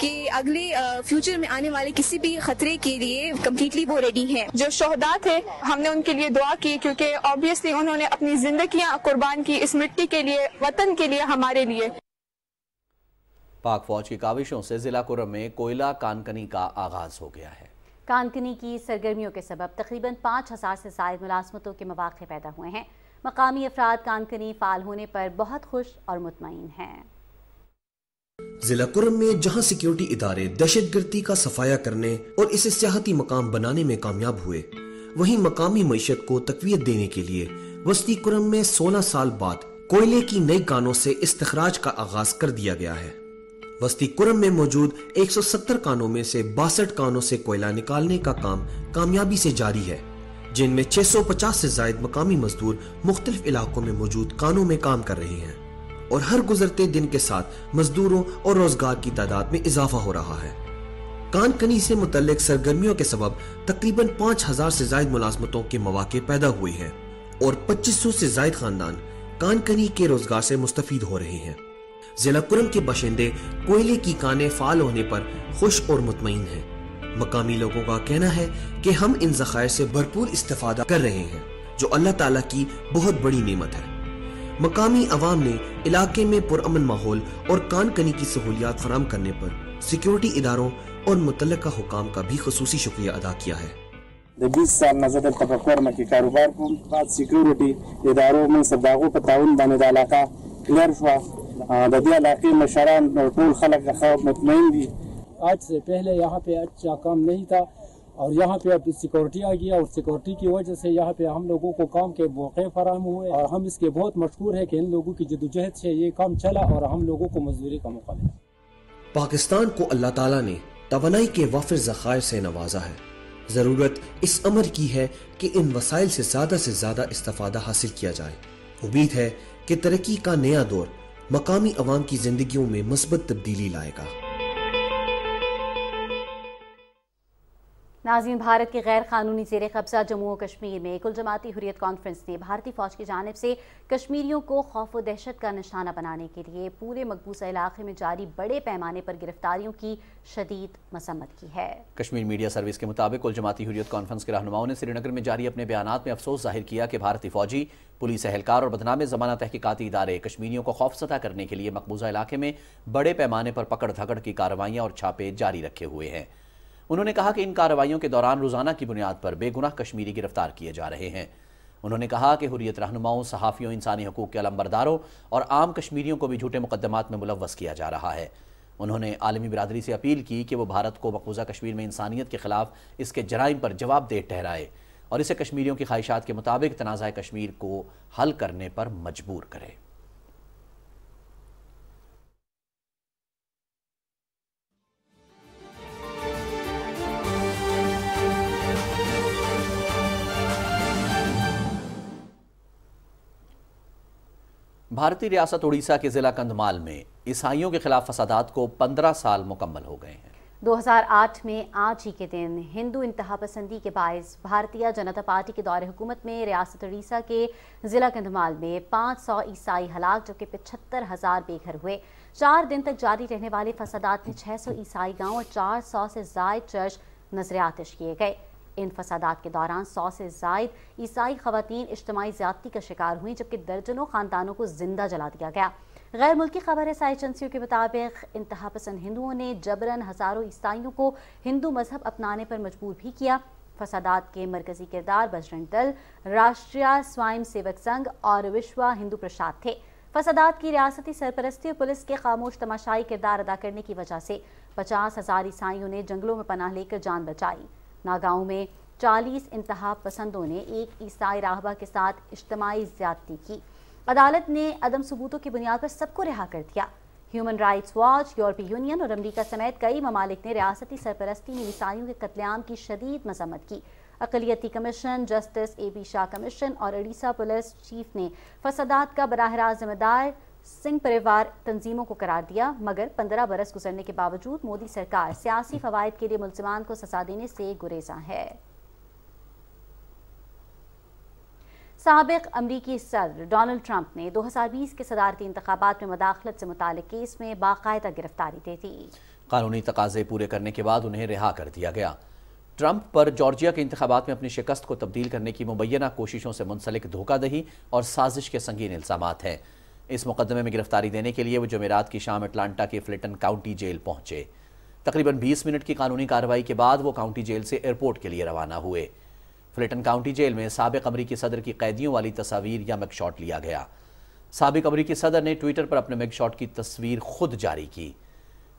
کہ اگلے فیوچر میں آنے والے کسی بھی خطرے کے لیے کمپلیٹلی وہ ریڈی ہیں۔ جو شہداء تھے ہم نے ان کے لیے دعا کی، کیونکہ آبویسلی انہوں نے اپنی زندگیاں قربان کی اس مٹی کے لیے، وطن کے لیے، ہمارے لیے۔ پاک فوج کی کاوشوں سے ضلع کرم میں کوئلہ کانکنی کا آغاز ہو گیا ہے۔ کانکنی کی سرگرمیوں کے سبب تقریباً 5000 سے زائد ملازمتوں کے مواقع پیدا ہوئے ہیں۔ مقامی افراد کانکنی فعال ہونے پر بہت خوش اور مطمئن ہیں۔ ضلع کرم میں جہاں سیکیورٹی ادارے دہشت گردی کا صفایا کرنے اور اسے سیاحتی مقام بنانے میں کامیاب ہوئے، وہیں مقامی معیشت کو تقویت دینے کے لیے وسطی کرم میں 16 سال بعد کوئلے کی نئی کانوں سے استخراج کا آغاز کر دیا گیا ہے۔ وسطی کرم میں موجود 170 کانوں میں سے 62 کانوں سے کوئلہ نکالنے کا کام کامیابی سے جاری ہے، جن میں 650 سے زائد مقامی مزدور مختلف علاقوں میں موجود کانوں میں کام کر رہے ہیں اور ہر گزرتے دن کے ساتھ مزدوروں اور روزگار کی تعداد میں اضافہ ہو رہا ہے۔ کان کنی سے متعلق سرگرمیوں کے سبب تقریباً 5000 سے زائد ملازمتوں کے مواقع پیدا ہوئے ہیں اور 2500 سے زائد خاندان کان کنی کے روزگار سے مستفید ہو رہے ہیں۔ ضلع کرم کے باشندے کوئلے کی کانیں فعال ہونے پر خوش اور مطمئن ہیں۔ مقامی لوگوں کا کہنا ہے کہ ہم ان ذخائر سے بھرپور استفادہ کر رہے ہیں، جو اللہ تعالیٰ کی بہت بڑی نعمت ہے۔ مقامی عوام نے علاقے میں پرامن ماحول اور کان کنی کی سہولیات فراہم کرنے پر سیکیورٹی اداروں اور متعلقہ حکام کا بھی خصوصی شکریہ ادا کیا ہے۔ 20 سال نظر تفکر میں کاروبار کو بعد سیکیورٹی اداروں میں سباغوں پر تعاون بانے دا علاقہ کلیئر ہوا، ددیا علاقے مشران اور طول خلق کا مطمئن بھی۔ آج سے پہلے یہاں پہ اچھا کام نہیں تھا اور یہاں پہ اب سیکورٹی آ گیا اور سیکورٹی کی وجہ سے یہاں پہ ہم لوگوں کو کام کے موقع فراہم ہوئے اور ہم اس کے بہت مشکور ہیں کہ ان لوگوں کی جدوجہد سے یہ کام چلا اور ہم لوگوں کو مزدوری کا موقع ملا۔ پاکستان کو اللہ تعالیٰ نے توانائی کے وافر ذخائر سے نوازا ہے۔ ضرورت اس امر کی ہے کہ ان وسائل سے زیادہ استفادہ حاصل کیا جائے۔ امید ہے کہ ترقی کا نیا دور مقامی عوام کی زندگیوں میں مثبت تبدیلی لائے گا۔ ناظرین، بھارت کے غیر قانونی زیر قبضہ جموں و کشمیر میں کل جماعتی حریت کانفرنس نے بھارتی فوج کی جانب سے کشمیریوں کو خوف و دہشت کا نشانہ بنانے کے لیے پورے مقبوضہ علاقے میں جاری بڑے پیمانے پر گرفتاریوں کی شدید مذمت کی ہے۔ کشمیر میڈیا سروس کے مطابق کل جماعتی حریت کانفرنس کے رہنماؤں نے سری نگر میں جاری اپنے بیانات میں افسوس ظاہر کیا کہ بھارتی فوجی، پولیس اہلکار اور بدنام زمانہ تحقیقاتی ادارے کشمیریوں کو خوفزدہ کرنے کے لیے مقبوضہ علاقے میں بڑے پیمانے پر پکڑ دھکڑ کی کارروائیاں اور چھاپے جاری رکھے ہوئے ہیں۔ انہوں نے کہا کہ ان کارروائیوں کے دوران روزانہ کی بنیاد پر بے گناہ کشمیری گرفتار کیے جا رہے ہیں۔ انہوں نے کہا کہ حریت رہنماؤں، صحافیوں، انسانی حقوق کے علمبرداروں اور عام کشمیریوں کو بھی جھوٹے مقدمات میں ملوث کیا جا رہا ہے۔ انہوں نے عالمی برادری سے اپیل کی کہ وہ بھارت کو مقبوضہ کشمیر میں انسانیت کے خلاف اس کے جرائم پر جواب دہ ٹھہرائے اور اسے کشمیریوں کی خواہشات کے مطابق تنازع کشمیر کو حل کرنے پر مجبور کرے۔ بھارتی ریاست اڑیسہ کے ضلع کندھمال میں عیسائیوں کے خلاف فسادات کو 15 سال مکمل ہو گئے ہیں۔ 2008 میں آج ہی کے دن ہندو انتہا پسندی کے باعث بھارتیہ جنتا پارٹی کے دور حکومت میں ریاست اڑیسہ کے ضلع کندھمال میں 500 عیسائی ہلاک جبکہ 75,000 بے گھر ہوئے۔ 4 دن تک جاری رہنے والے فسادات میں 600 عیسائی گاؤں اور 400 سے زائد چرچ نذر آتش کیے گئے۔ ان فسادات کے دوران 100 سے زائد عیسائی خواتین اجتماعی زیادتی کا شکار ہوئیں جبکہ درجنوں خاندانوں کو زندہ جلا دیا گیا۔ غیر ملکی خبر رسائی ایجنسیوں کے مطابق انتہا پسند ہندوؤں نے جبراً ہزاروں عیسائیوں کو ہندو مذہب اپنانے پر مجبور بھی کیا۔ فسادات کے مرکزی کردار بجرنگ دل، راشٹریہ سوائم سیوک سنگھ اور وشوا ہندو پرشاد تھے۔ فسادات کی ریاستی سرپرستی اور پولیس کے خاموش تماشائی کردار ادا کرنے کی وجہ سے 50,000 عیسائیوں نے جنگلوں میں پناہ لے کر جان بچائی۔ ناگاؤں میں 40 انتہا پسندوں نے ایک عیسائی راہبہ کے ساتھ اجتماعی زیادتی کی۔ عدالت نے عدم ثبوتوں کی بنیاد پر سب کو رہا کر دیا۔ ہیومن رائٹس واچ، یورپی یونین اور امریکہ سمیت کئی ممالک نے ریاستی سرپرستی میں عیسائیوں کے قتل عام کی شدید مذمت کی۔ اقلیتی commission, justice A B Shah commission اور اڈیشہ پولیس چیف نے فسادات کا براہ راست ذمہ دار سنگھ پریوار تنظیموں کو قرار دیا، مگر 15 برس گزرنے کے باوجود مودی سرکار سیاسی فوائد کے لیے ملزمان کو سزا دینے سے گریزاں ہے۔ سابق امریکی صدر ڈونلڈ ٹرمپ نے 2020 کے صدارتی انتخابات میں مداخلت سے متعلق کیس میں باقاعدہ گرفتاری دے دی۔ قانونی تقاضے پورے کرنے کے بعد انہیں رہا کر دیا گیا۔ ٹرمپ پر جارجیا کے انتخابات میں اپنی شکست کو تبدیل کرنے کی مبینہ کوششوں سے منسلک دھوکہ دہی اور سازش کے سنگین الزامات ہیں۔ اس مقدمے میں گرفتاری دینے کے لیے وہ جمعرات کی شام اٹلانٹا کے فلٹن کاؤنٹی جیل پہنچے۔ تقریباً 20 منٹ کی قانونی کارروائی کے بعد وہ کاؤنٹی جیل سے ایئرپورٹ کے لیے روانہ ہوئے۔ فلٹن کاؤنٹی جیل میں سابق امریکی صدر کی قیدیوں والی تصاویر یا مگ شاٹ لیا گیا۔ سابق امریکی صدر نے ٹویٹر پر اپنے مگ شاٹ کی تصویر خود جاری کی۔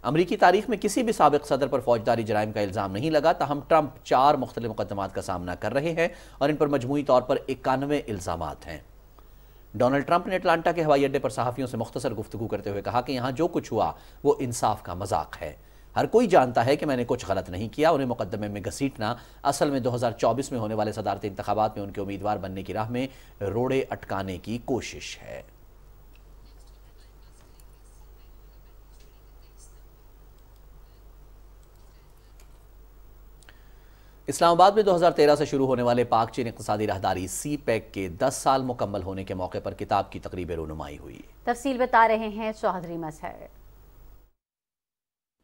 امریکی تاریخ میں کسی بھی سابق صدر پر فوجداری جرائم کا الزام نہیں لگا، تاہم ٹرمپ 4 مختلف مقدمات کا سامنا کر رہے ہیں اور ان پر مجموعی طور پر 91 الزامات ہیں۔ ڈونلڈ ٹرمپ نے اٹلانٹا کے ہوائی اڈے پر صحافیوں سے مختصر گفتگو کرتے ہوئے کہا کہ یہاں جو کچھ ہوا وہ انصاف کا مذاق ہے۔ ہر کوئی جانتا ہے کہ میں نے کچھ غلط نہیں کیا۔ انہیں مقدمے میں گھسیٹنا اصل میں 2024 میں ہونے والے صدارتی انتخابات میں ان کے امیدوار بننے کی راہ میں روڑے اٹکانے کی کوشش ہے۔ اسلام آباد میں 2013 سے شروع ہونے والے پاک چین اقتصادی راہداری سی پیک کے 10 سال مکمل ہونے کے موقع پر کتاب کی تقریب رونمائی ہوئی۔ تفصیل بتا رہے ہیں چودھری مظہر۔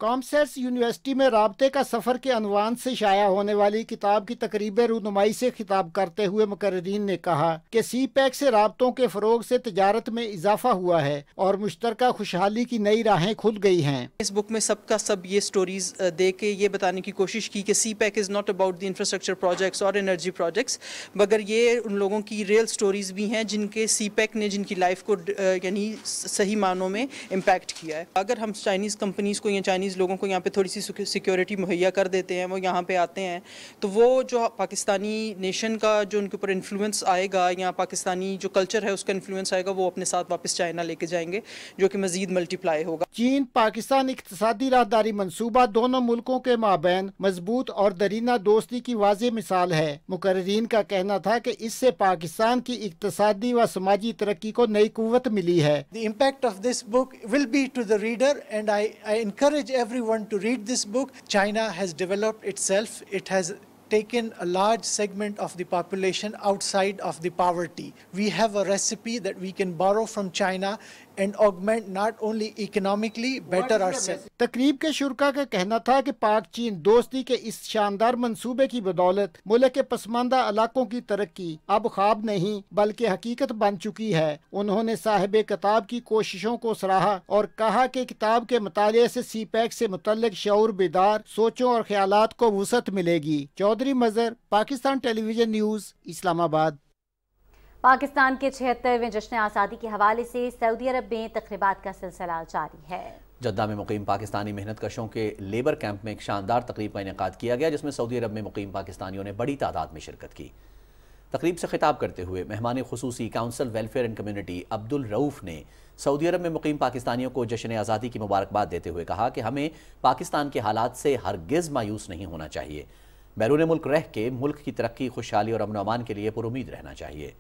کامسیٹس یونیورسٹی میں رابطے کا سفر کے عنوان سے شائع ہونے والی کتاب کی تقریب رونمائی سے خطاب کرتے ہوئے مقررین نے کہا کہ سی پیک سے رابطوں کے فروغ سے تجارت میں اضافہ ہوا ہے اور مشترکہ خوشحالی کی نئی راہیں کھل گئی ہیں۔ اس بک میں سب کا سب یہ سٹوریز دے کے یہ بتانے کی کوشش کی کہ CPEC is not about the infrastructure projects اور انرجی پروجیکٹس، مگر یہ ان لوگوں کی ریئل سٹوریز بھی ہیں جن کے سی پیک نے جن کی لائف کو یعنی صحیح معنوں میں امپیکٹ کیا ہے۔ اگر ہم چائنیز کمپنیز کو یا چائنیز لوگوں کو یہاں پہ تھوڑی سی سیکیورٹی مہیا کر دیتے ہیں، وہ یہاں پہ آتے ہیں، تو وہ جو پاکستانی نیشن کا جو ان کے اوپر انفلوئنس آئے گا یا پاکستانی جو کلچر ہے اس کا انفلوئنس آئے گا، وہ اپنے ساتھ واپس چائنا لے کے جائیں گے، جو کہ مزید ملٹی پلائی ہوگا۔ چین پاکستان اقتصادی راہداری منصوبہ دونوں ملکوں کے مابین مضبوط اور درینہ دوستی کی واضح مثال ہے۔ مقررین کا کہنا تھا کہ اس سے پاکستان کی اقتصادی و سماجی ترقی کو نئی قوت ملی ہے۔ The impact of this book will be to the reader, and I encourage everyone to read this book. China has developed itself. It has taken a large segment of the population outside of the poverty. We have a recipe that we can borrow from China and augment not only economically, better ourselves. تقریب کے شرکا کا کہنا تھا کہ پاک چین دوستی کے اس شاندار منصوبے کی بدولت ملک کے پسماندہ علاقوں کی ترقی اب خواب نہیں بلکہ حقیقت بن چکی ہے۔ انہوں نے صاحب کتاب کی کوششوں کو سراہا اور کہا کہ کتاب کے مطالعے سے سی پیک سے متعلق شعور بیدار سوچوں اور خیالات کو وسعت ملے گی۔ چودھری مظہر، پاکستان ٹیلی ویژن نیوز، اسلام آباد۔ پاکستان کے 76ویں جشن آزادی کے حوالے سے سعودی عرب میں تقریبات کا سلسلہ جاری ہے۔ جدہ میں مقیم پاکستانی محنت کشوں کے لیبر کیمپ میں ایک شاندار تقریب کا انعقاد کیا گیا، جس میں سعودی عرب میں مقیم پاکستانیوں نے بڑی تعداد میں شرکت کی۔ تقریب سے خطاب کرتے ہوئے مہمان خصوصی council welfare and community Abdul Rauf نے سعودی عرب میں مقیم پاکستانیوں کو جشن آزادی کی مبارکباد دیتے ہوئے کہا کہ ہمیں پاکستان کے حالات سے ہرگز مایوس نہیں ہونا چاہیے، بیرون ملک رہ کے ملک کی ترقی، خوشحالی اور امن و امان کے لیے پر امید رہنا چاہیے۔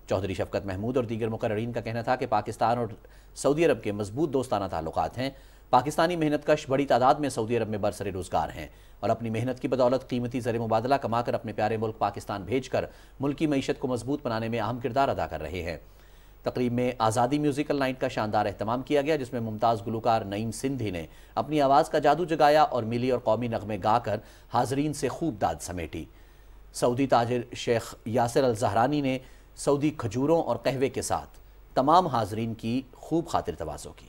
چودھری شفقت محمود اور دیگر مقررین کا کہنا تھا کہ پاکستان اور سعودی عرب کے مضبوط دوستانہ تعلقات ہیں۔ پاکستانی محنت کش بڑی تعداد میں سعودی عرب میں برسر روزگار ہیں اور اپنی محنت کی بدولت قیمتی زر مبادلہ کما کر اپنے پیارے ملک پاکستان بھیج کر ملکی معیشت کو مضبوط بنانے میں اہم کردار ادا کر رہے ہیں۔ تقریب میں آزادی میوزیکل نائٹ کا شاندار اہتمام کیا گیا، جس میں ممتاز گلوکار نعیم سندھی نے اپنی آواز کا جادو جگایا اور ملی اور قومی نغمے گا کر حاضرین سے خوب داد سمیٹی۔ سعودی تاجر شیخ یاسر الزہرانی نے سعودی کھجوروں اور قہوے کے ساتھ تمام حاضرین کی خوب خاطر تواضع کی۔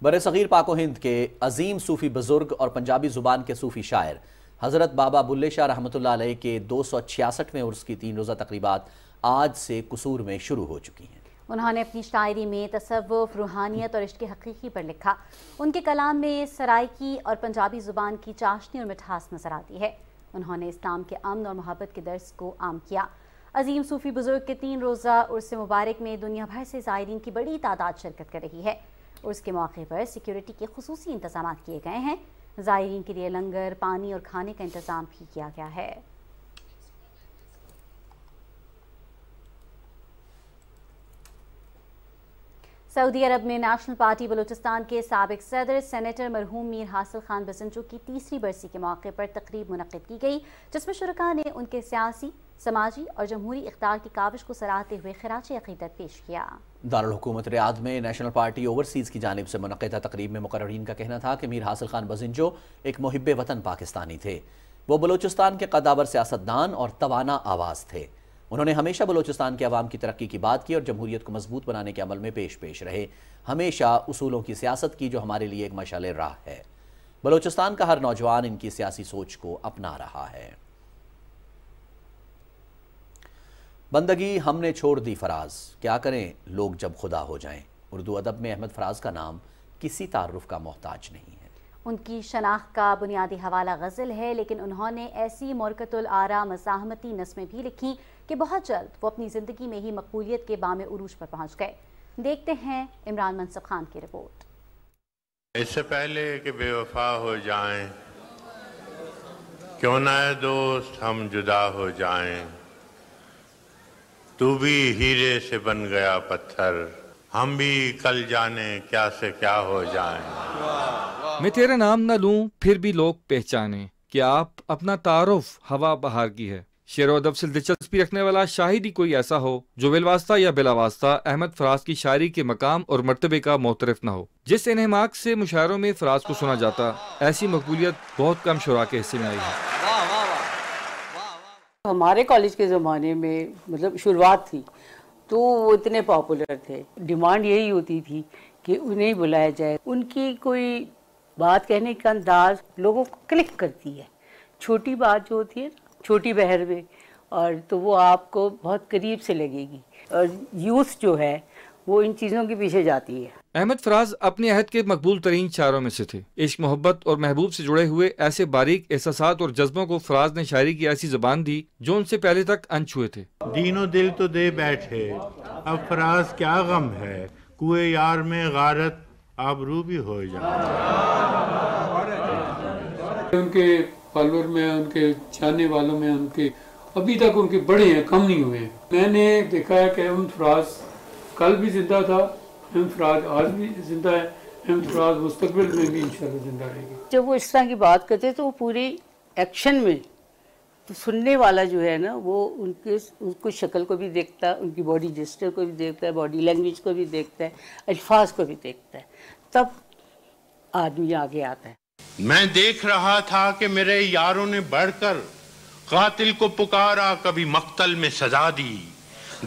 برصغیر پاک و ہند کے عظیم صوفی بزرگ اور پنجابی زبان کے صوفی شاعر حضرت بابا بلے شاہ رحمۃ اللہ علیہ کے 266ویں عرس کی 3 روزہ تقریبات آج سے قصور میں شروع ہو چکی ہیں۔ انہوں نے اپنی شاعری میں تصوف، روحانیت اور عشق حقیقی پر لکھا۔ ان کے کلام میں سرائکی اور پنجابی زبان کی چاشنی اور مٹھاس نظر آتی ہے۔ انہوں نے اسلام کے امن اور محبت کے درس کو عام کیا۔ عظیم صوفی بزرگ کے 3 روزہ عرس مبارک میں دنیا بھر سے زائرین کی بڑی تعداد شرکت کر رہی ہے۔ عرس کے موقع پر سیکیورٹی کے خصوصی انتظامات کیے گئے ہیں۔ زائرین کے لیے لنگر، پانی اور کھانے کا انتظام بھی کیا گیا ہے۔ سعودی عرب میں نیشنل پارٹی بلوچستان کے سابق صدر سینیٹر مرحوم میر حاصل خان بزنجو کی 3ری برسی کے موقع پر تقریب منعقد کی گئی، جس میں شرکاء نے ان کے سیاسی، سماجی اور جمہوری اقدار کی کاوش کو سراہتے ہوئے خراج عقیدت پیش کیا۔ دارالحکومت ریاض میں نیشنل پارٹی اوورسیز کی جانب سے منعقدہ تقریب میں مقررین کا کہنا تھا کہ میر حاصل خان بزنجو ایک محب وطن پاکستانی تھے۔ وہ بلوچستان کے قدآور سیاستدان اور توانا آواز تھے۔ انہوں نے ہمیشہ بلوچستان کے عوام کی ترقی کی بات کی اور جمہوریت کو مضبوط بنانے کے عمل میں پیش رہے۔ ہمیشہ اصولوں کی سیاست کی جو ہمارے لیے ایک مشعل راہ ہے۔ بلوچستان کا ہر نوجوان ان کی سیاسی سوچ کو اپنا رہا ہے۔ بندگی ہم نے چھوڑ دی فراز، کیا کریں لوگ جب خدا ہو جائیں۔ اردو ادب میں احمد فراز کا نام کسی تعارف کا محتاج نہیں ہے۔ ان کی شناخت کا بنیادی حوالہ غزل ہے، لیکن انہوں نے ایسی مرکت الآرا مزاحمتی نظمیں بھی لکھیں کہ بہت جلد وہ اپنی زندگی میں ہی مقبولیت کے بام عروج پر پہنچ گئے۔ دیکھتے ہیں عمران منصف خان کی رپورٹ۔ اس سے پہلے کہ بے وفا ہو جائیں، کیوں نہ اے دوست ہم جدا ہو جائیں، تو بھی ہیرے سے بن گیا پتھر، ہم بھی کل جانے کیا سے کیا ہو جائیں۔ میں تیرا نام نہ لوں پھر بھی لوگ پہچانیں کہ آپ اپنا تعارف ہوا بہار کی ہے۔ شعر و ادب سے دلچسپی رکھنے والا شاہد ہی کوئی ایسا ہو جو بالواسطہ یا بلا واسطہ احمد فراز کی شاعری کے مقام اور مرتبے کا معترف نہ ہو۔ جس انہماک سے مشاعروں میں فراز کو سنا جاتا، ایسی مقبولیت بہت کم شعراء کے حصے میں آئی ہے۔ ہمارے کالج کے زمانے میں مطلب شروعات تھی تو وہ اتنے پاپولر تھے، ڈیمانڈ یہی ہوتی تھی کہ انہیں بلایا جائے۔ ان کی کوئی بات کہنے کا انداز لوگوں کو کلک کرتی ہے۔ چھوٹی بات جو ہوتی ہے چھوٹی بحر میں، اور تو وہ آپ کو بہت قریب سے لگے گی، اور یوتھ جو ہے وہ ان چیزوں کے پیچھے جاتی ہے۔ احمد فراز اپنے عہد کے مقبول ترین شاعروں میں سے تھے۔ عشق، محبت اور محبوب سے جڑے ہوئے ایسے باریک احساسات اور جذبوں کو فراز نے شاعری کی ایسی زبان دی جو ان سے پہلے تک انچھوئے تھے۔ دین و دل تو دے بیٹھے، اب فراز کیا غم ہے، کوئے یار میں غارت آبرو بھی ہو جائے۔ ان کے فالوور میں، ان کے چاہنے والوں میں، ان کے ابھی تک ان کے بڑے ہیں، کم نہیں ہوئے ہیں۔ میں نے دیکھا ہے کہ احمد فراز کل بھی زندہ تھا، احمد فراز آج بھی زندہ ہے، احمد فراز مستقبل میں بھی انشاءاللہ زندہ رہے گی۔ جب وہ اس طرح کی بات کرتے تو وہ پوری ایکشن میں تو سننے والا جو ہے نا وہ ان کو شکل کو بھی دیکھتا ہے، ان کی باڈی جسچر کو بھی دیکھتا ہے، باڈی لینگویج کو بھی دیکھتا ہے، الفاظ کو بھی دیکھتا ہے، تب آدمی آگے آتا ہے۔ میں دیکھ رہا تھا کہ میرے یاروں نے بڑھ کر قاتل کو پکارا، کبھی مقتل میں سزا دی،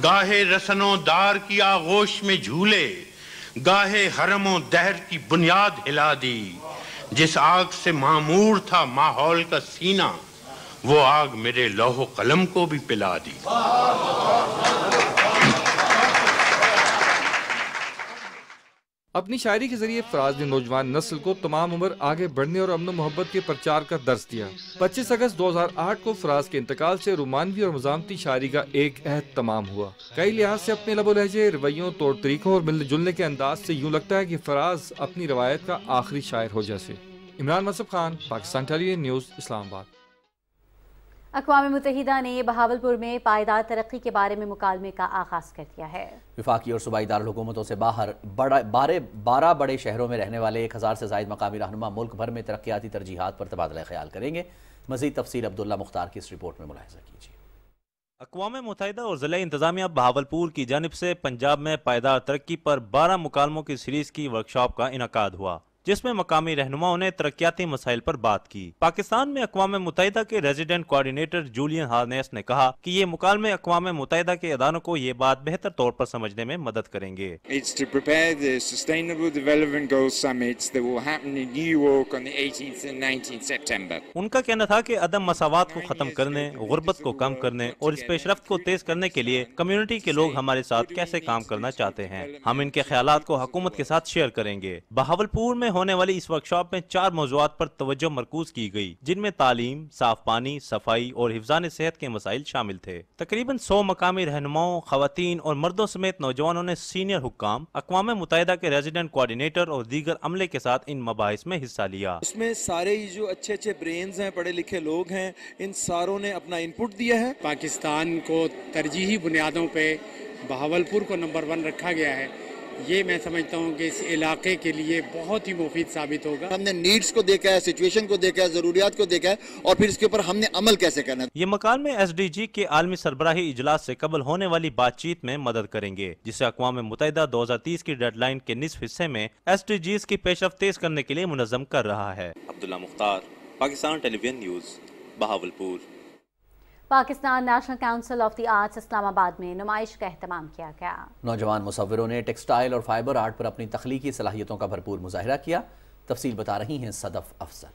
گاہے رسن و دار کی آغوش میں جھولے، گاہے حرم و دہر کی بنیاد ہلا دی۔ جس آگ سے معمور تھا ماحول کا سینہ، وہ آگ میرے لوح و قلم کو بھی پلا دی۔ اپنی شاعری کے ذریعے فراز نے نوجوان نسل کو تمام عمر آگے بڑھنے اور امن و محبت کے پرچار کا درس دیا۔ 25 اگست 2008 کو فراز کے انتقال سے رومانوی اور مزاحمتی شاعری کا ایک عہد تمام ہوا۔ کئی لحاظ سے اپنے لب و لہجے، رویوں، طور طریقوں اور ملنے جلنے کے انداز سے یوں لگتا ہے کہ فراز اپنی روایت کا آخری شاعر ہو جیسے۔ عمران منصف خان، پاکستان ٹیلی ویژن نیوز، اسلام آباد۔ اقوام متحدہ نے بہاولپور میں پائیدار ترقی کے بارے میں مکالمے کا آغاز کر دیا ہے۔ وفاقی اور صوبائی دارالحکومتوں سے باہر 12 بڑے شہروں میں رہنے والے 1000 سے زائد مقامی رہنما ملک بھر میں ترقیاتی ترجیحات پر تبادلہ خیال کریں گے۔ مزید تفصیل عبداللہ مختار کی اس رپورٹ میں ملاحظہ کیجیے۔ اقوام متحدہ اور ضلع انتظامیہ بہاولپور کی جانب سے پنجاب میں پائیدار ترقی پر 12 مکالموں کی سیریز کی ورکشاپ کا انعقاد ہوا۔ जिसमें मकामी रहनुमाओं ने तरक्याती मसाइल पर बात की। पाकिस्तान में अक़वाम मुत्तहिदा के रेजिडेंट कोऑर्डिनेटर जूलियन हार्नेस ने कहा कि ये मुकालमे अक़वाम मुत्तहिदा के इदारों को ये बात बेहतर तौर पर समझने में मदद करेंगे। It's to prepare the Sustainable Development Goals summits that will happen in New York on the 18th and 19th September. उनका कहना था कि अदम मसावात को खत्म करने, गुर्बत को कम करने और इस पेशरफ्त को तेज करने के लिए कम्युनिटी के लोग हमारे साथ कैसे काम करना चाहते हैं। हम इनके ख्यालात को हुकूमत के साथ शेयर करेंगे। बहावलपुर में होने वाली इस वर्कशॉप में 4 मौज़ूआत पर तवज्जो मरकूज की गई, जिनमें तालीम, साफ पानी, सफाई और हिफ्ज़ान सेहत के मसाइल शामिल थे। तकरीबन 100 मकामी रहनुमाओं, खवातीन और मर्दों समेत नौजवानों ने सीनियर हुक्काम, अक़वाम मुत्तहिदा के रेजिडेंट कोऑर्डिनेटर और दीगर अमले के साथ इन मबाहिस में हिस्सा लिया। इसमें सारे जो अच्छे अच्छे ब्रेन्स हैं, पढ़े लिखे लोग हैं, इन सारों ने अपना इनपुट दिया है। पाकिस्तान को तरजीही बुनियादों पे बहावलपुर को नंबर 1 रखा गया है। ये मैं समझता हूँ कि इस इलाके के लिए बहुत ही मुफीद साबित होगा। हमने नीड्स को देखा है, सिचुएशन को देखा है, ज़रूरियात को देखा है और फिर इसके ऊपर हमने अमल कैसे करना है। ये मकालमे SDG के आलमी सरबराही इजलास से कबल होने वाली बातचीत में मदद करेंगे, जिसे अक़वाम मुत्तहिदा 2030 की डेडलाइन के निस्फ हिस्से में SDGs की पेशरफ्त तेज करने के लिए मुनज़्ज़म कर रहा है। Abdullah Mukhtar, Pakistan television news, Bahawalpur. Pakistan national council of the arts Islamabad में नुमाइश का एहतमाम किया गया। नौजवान मुसव्विरों ने टेक्सटाइल और फाइबर आर्ट पर अपनी तख्लीकी सलाहियतों का भरपूर मुजाहिरा किया। तफसील बता रही हैं सदफ अफजल।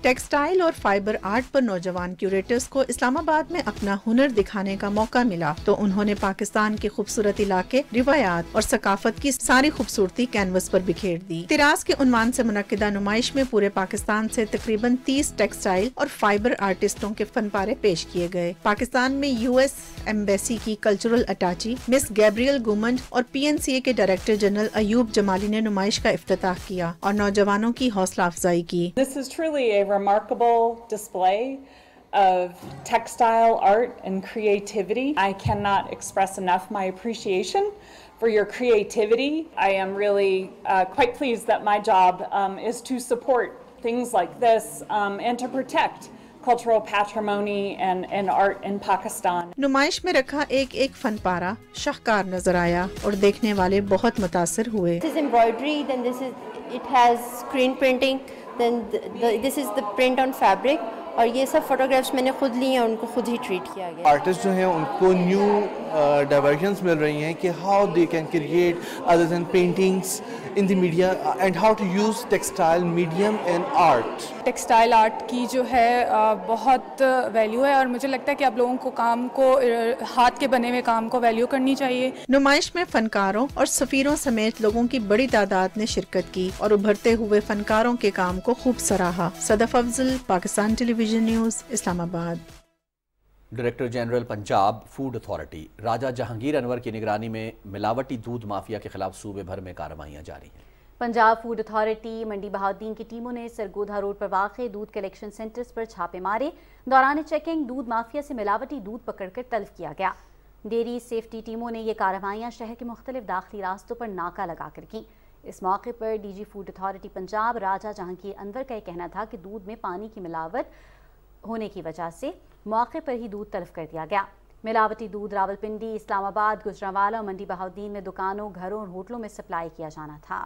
टेक्सटाइल और फाइबर आर्ट पर नौजवान क्यूरेटर्स को इस्लामाबाद में अपना हुनर दिखाने का मौका मिला, तो उन्होंने पाकिस्तान के खूबसूरत इलाके, रिवायात और सकाफत की सारी खूबसूरती कैनवस पर बिखेर दी। तिरास के उन्वान से मुनक्किदा नुमाइश में पूरे पाकिस्तान से तकरीबन 30 टेक्सटाइल और फाइबर आर्टिस्टों के फनपारे पेश किए गए। पाकिस्तान में US एम्बेसी की कल्चरल अटैची मिस गैब्रियल गुमंड और PNCA के डायरेक्टर जनरल अयूब जमाली ने नुमाइश का इफ्तिताह किया और नौजवानों की हौसला अफजाई की। This is truly a remarkable display of textile art and creativity. I cannot express enough my appreciation for your creativity. I am really quite pleased that my job is to support things like this and to protect cultural patrimony and art in Pakistan. नुमाइश में रखा एक एक फनपारा शाहकार नजर आया और देखने वाले बहुत मुतासिर हुए। This is embroidery, then it has screen printing, then this is the print on fabric, और ये सब फोटोग्राफ्स मैंने खुद ली हैं, उनको खुद ही ट्रीट किया गया। आर्टिस्ट जो हैं उनको न्यू डाइवर्जन्स मिल रही हैं कि how they can create other than paintings in the media and how to use textile medium and art. Textile art की जो है बहुत वैल्यू है और मुझे लगता है कि आप लोगों को काम को, हाथ के बने हुए काम को वैल्यू करनी चाहिए। नुमाइश में फनकारों और सफीरों समेत लोगों की बड़ी तादाद ने शिरकत की और उभरते हुए फनकारों के काम को खूब सराहा। Sadaf Afzal, Pakistan television news, Islamabad. Director general Punjab food authority Raja Jahangir Anwar की निगरानी में मिलावटी दूध माफिया के खिलाफ सूबे भर में कार्रवाइयां जारी हैं। पंजाब फूड अथॉरिटी मंडी बहाउद्दीन की टीमों ने सरगोधा रोड पर वाक़े दूध कलेक्शन सेंटर्स पर छापे मारे। दौरान चेकिंग दूध माफिया से मिलावटी दूध पकड़कर तल्फ किया गया। डेयरी सेफ्टी टीमों ने ये कार्रवाइयां शहर के मुख्तलिफ दाखिली रास्तों पर नाका लगाकर की। इस मौके पर DG फूड अथॉरिटी पंजाब राजा जहांगीर अनवर का यह कहना था कि दूध में पानी की मिलावट होने की वजह से मौके पर ही दूध तल्फ कर दिया गया। मिलावटी दूध रावलपिंडी, इस्लामाबाद, गुजरांवाला और मंडी बहाउद्दीन में दुकानों, घरों और होटलों में सप्लाई किया जाना था।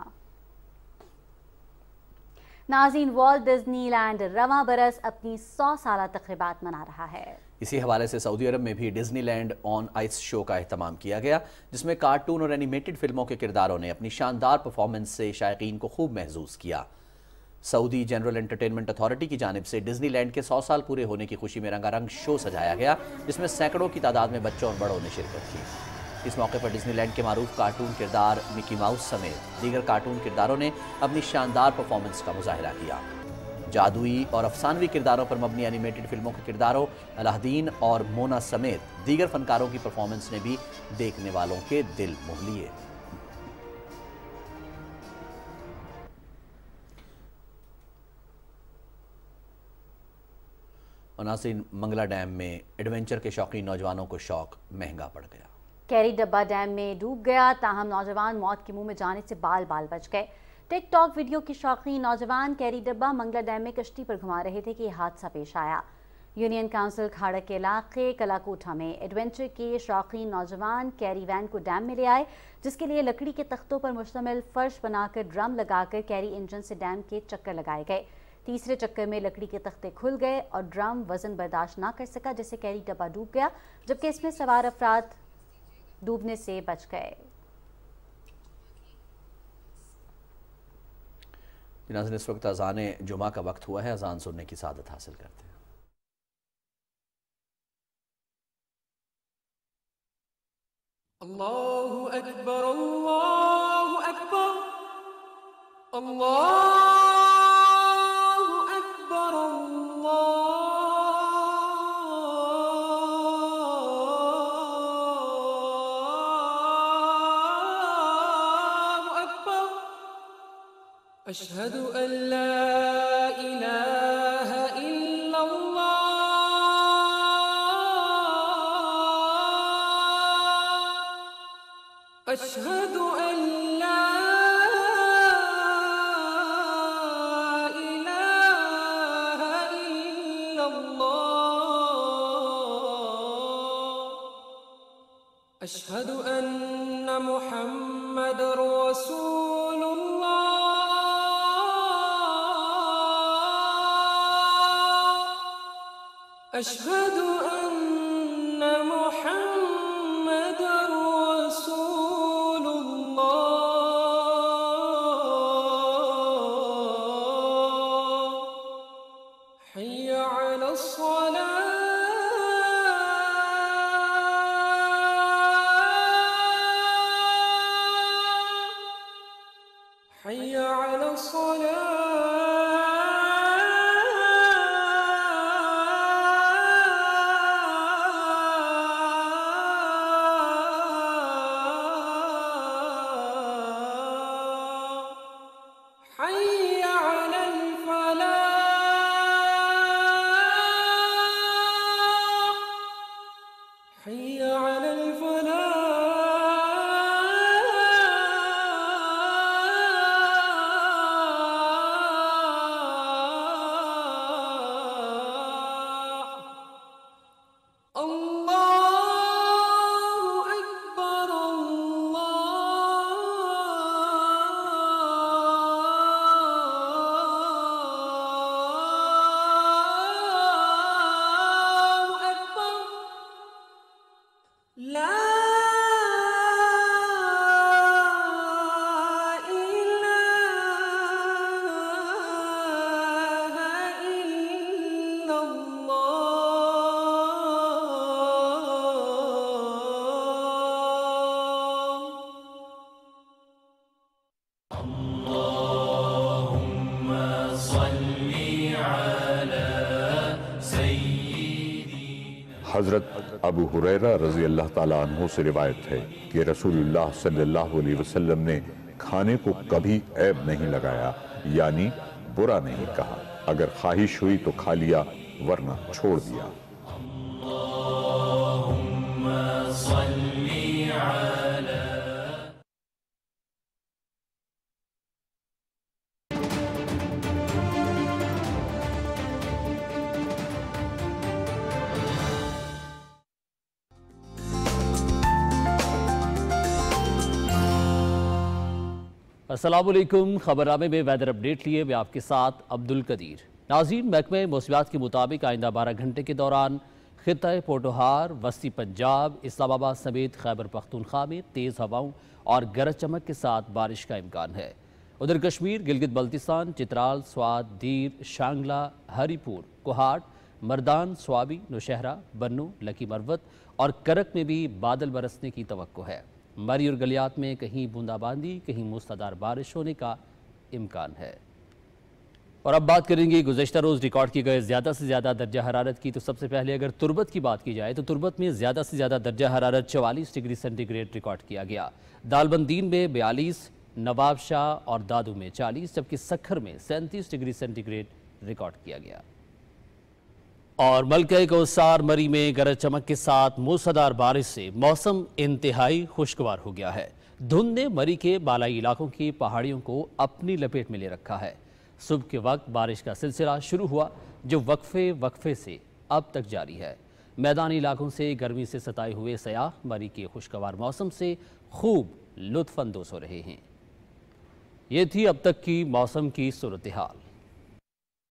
नाज़रीन, वॉल्ट डिज्नीलैंड रवां बरस अपनी 100 साला तक़रीबात मना रहा है। इसी हवाले से सऊदी अरब में भी डिज्नीलैंड ऑन आइस शो का एहतमाम किया गया, जिसमें कार्टून और एनिमेटेड फिल्मों के किरदारों ने अपनी शानदार परफॉर्मेंस से शायकीन को खूब महसूस किया। सऊदी जनरल एंटरटेनमेंट अथॉरिटी की जानिब से डिज्नीलैंड के 100 साल पूरे होने की खुशी में रंगारंग शो सजाया गया, जिसमें सैकड़ों की तादाद में बच्चों और बड़ों ने शिरकत की। इस मौके पर डिज्नीलैंड के मारूफ कार्टून किरदार मिकी माउस समेत दीगर कार्टून किरदारों ने अपनी शानदार परफॉर्मेंस का मुजाहिरा किया। जादुई और अफसानवी किरदारों पर मबनी एनिमेटेड फिल्मों के किरदारों अलादीन और मोना समेत दीगर फनकारों की परफॉर्मेंस ने भी देखने वालों के दिल मोह लिए। और नाज़रीन, मंगला डैम में एडवेंचर के शौकीन नौजवानों को शौक महंगा पड़ गया। कैरी डब्बा डैम में डूब गया, ताहम नौजवान मौत के मुंह में जाने से बाल बाल बच गए। टिक टॉक वीडियो की शौकीन नौजवान कैरी डब्बा मंगला डैम में कश्ती पर घुमा रहे थे कि यह हादसा पेश आया। यूनियन काउंसिल खाड़ा के इलाके कलाकोठा में एडवेंचर के शौकीन नौजवान कैरी वैन को डैम में ले आए, जिसके लिए लकड़ी के तख्तों पर मुश्तमिल फर्श बनाकर ड्रम लगाकर कैरी इंजन से डैम के चक्कर लगाए गए। तीसरे चक्कर में लकड़ी के तख्ते खुल गए और ड्रम वजन बर्दाश्त ना कर सका, जिससे कैरी डब्बा डूब गया, जबकि इसमें सवार अफराद डूबने से बच गए। नाज़रीन, इस वक्त अज़ान जुमा का वक्त हुआ है, अज़ान सुनने की सादत हासिल करते हैं। अल्लाहु अकबर, अल्लाहु अकबर, अल्लाहु अकबर, अल्लाहु अकबर, अशहदु अल्ला इलाहा इल्लल्लाह, अशहदु अल्ला इलाहा इल्लल्लाह, अशहदु अन्न मुहम्मदर रसूलुल्लाह, अशहदु अन्न मुहम्मदर हज़रत अबू हुरैरा रज़ी अल्लाह ताला अन्हु से रिवायत है कि रसूलुल्लाह सल्लल्लाहु अलैहि वसल्लम ने खाने को कभी ऐब नहीं लगाया, यानी बुरा नहीं कहा। अगर ख्वाहिश हुई तो खा लिया, वरना छोड़ दिया। अस्सलामुअलैकुम, खबरनामे में वेदर अपडेट लिए मैं आपके साथ अब्दुल कदीर। नाज़रीन, महकमे मौसमियात के मुताबिक आइंदा 12 घंटे के दौरान खित्ता पोटोहार, वस्ती पंजाब, इस्लामाबाद समेत खैबर पख्तूनख्वा में तेज़ हवाओं और गरज चमक के साथ बारिश का इम्कान है। उधर कश्मीर, गिलगित बल्तिस्तान, चित्राल, स्वात, दीर, शांगला, हरीपुर, कोहाट, मर्दान, स्वाबी, नौशहरा, बन्नू, लकी मरवत और करक में भी बादल बरसने की तवक्को है। मरी और गलियात में कहीं बूंदाबांदी, कहीं मूसलाधार बारिश होने का इम्कान है। और अब बात करेंगे गुज़श्ता रोज़ रिकॉर्ड की गए ज़्यादा से ज़्यादा दर्जा हरारत की। तो सबसे पहले अगर तुर्बत की बात की जाए तो तुर्बत में ज़्यादा से ज़्यादा दर्जा हरारत 44 डिग्री सेंटीग्रेड रिकॉर्ड किया गया। दालबंदीन में 42, नवाबशाह और दादू में 40, जबकि सखर में 37 डिग्री सेंटीग्रेड रिकॉर्ड किया गया। اور ملکہ کوثر مری میں گرج چمک کے ساتھ موسلادھار بارش سے موسم انتہائی خوشگوار ہو گیا ہے۔ دھند نے مری کے بالائی علاقوں کی پہاڑیوں کو اپنی لپیٹ میں لے رکھا ہے۔ صبح کے وقت بارش کا سلسلہ شروع ہوا جو وقفے سے اب تک جاری ہے۔ میدانی علاقوں سے گرمی سے ستائے ہوئے سیاح مری کے خوشگوار موسم سے خوب لطف اندوز ہو رہے ہیں۔ یہ تھی اب تک کی موسم کی صورتحال۔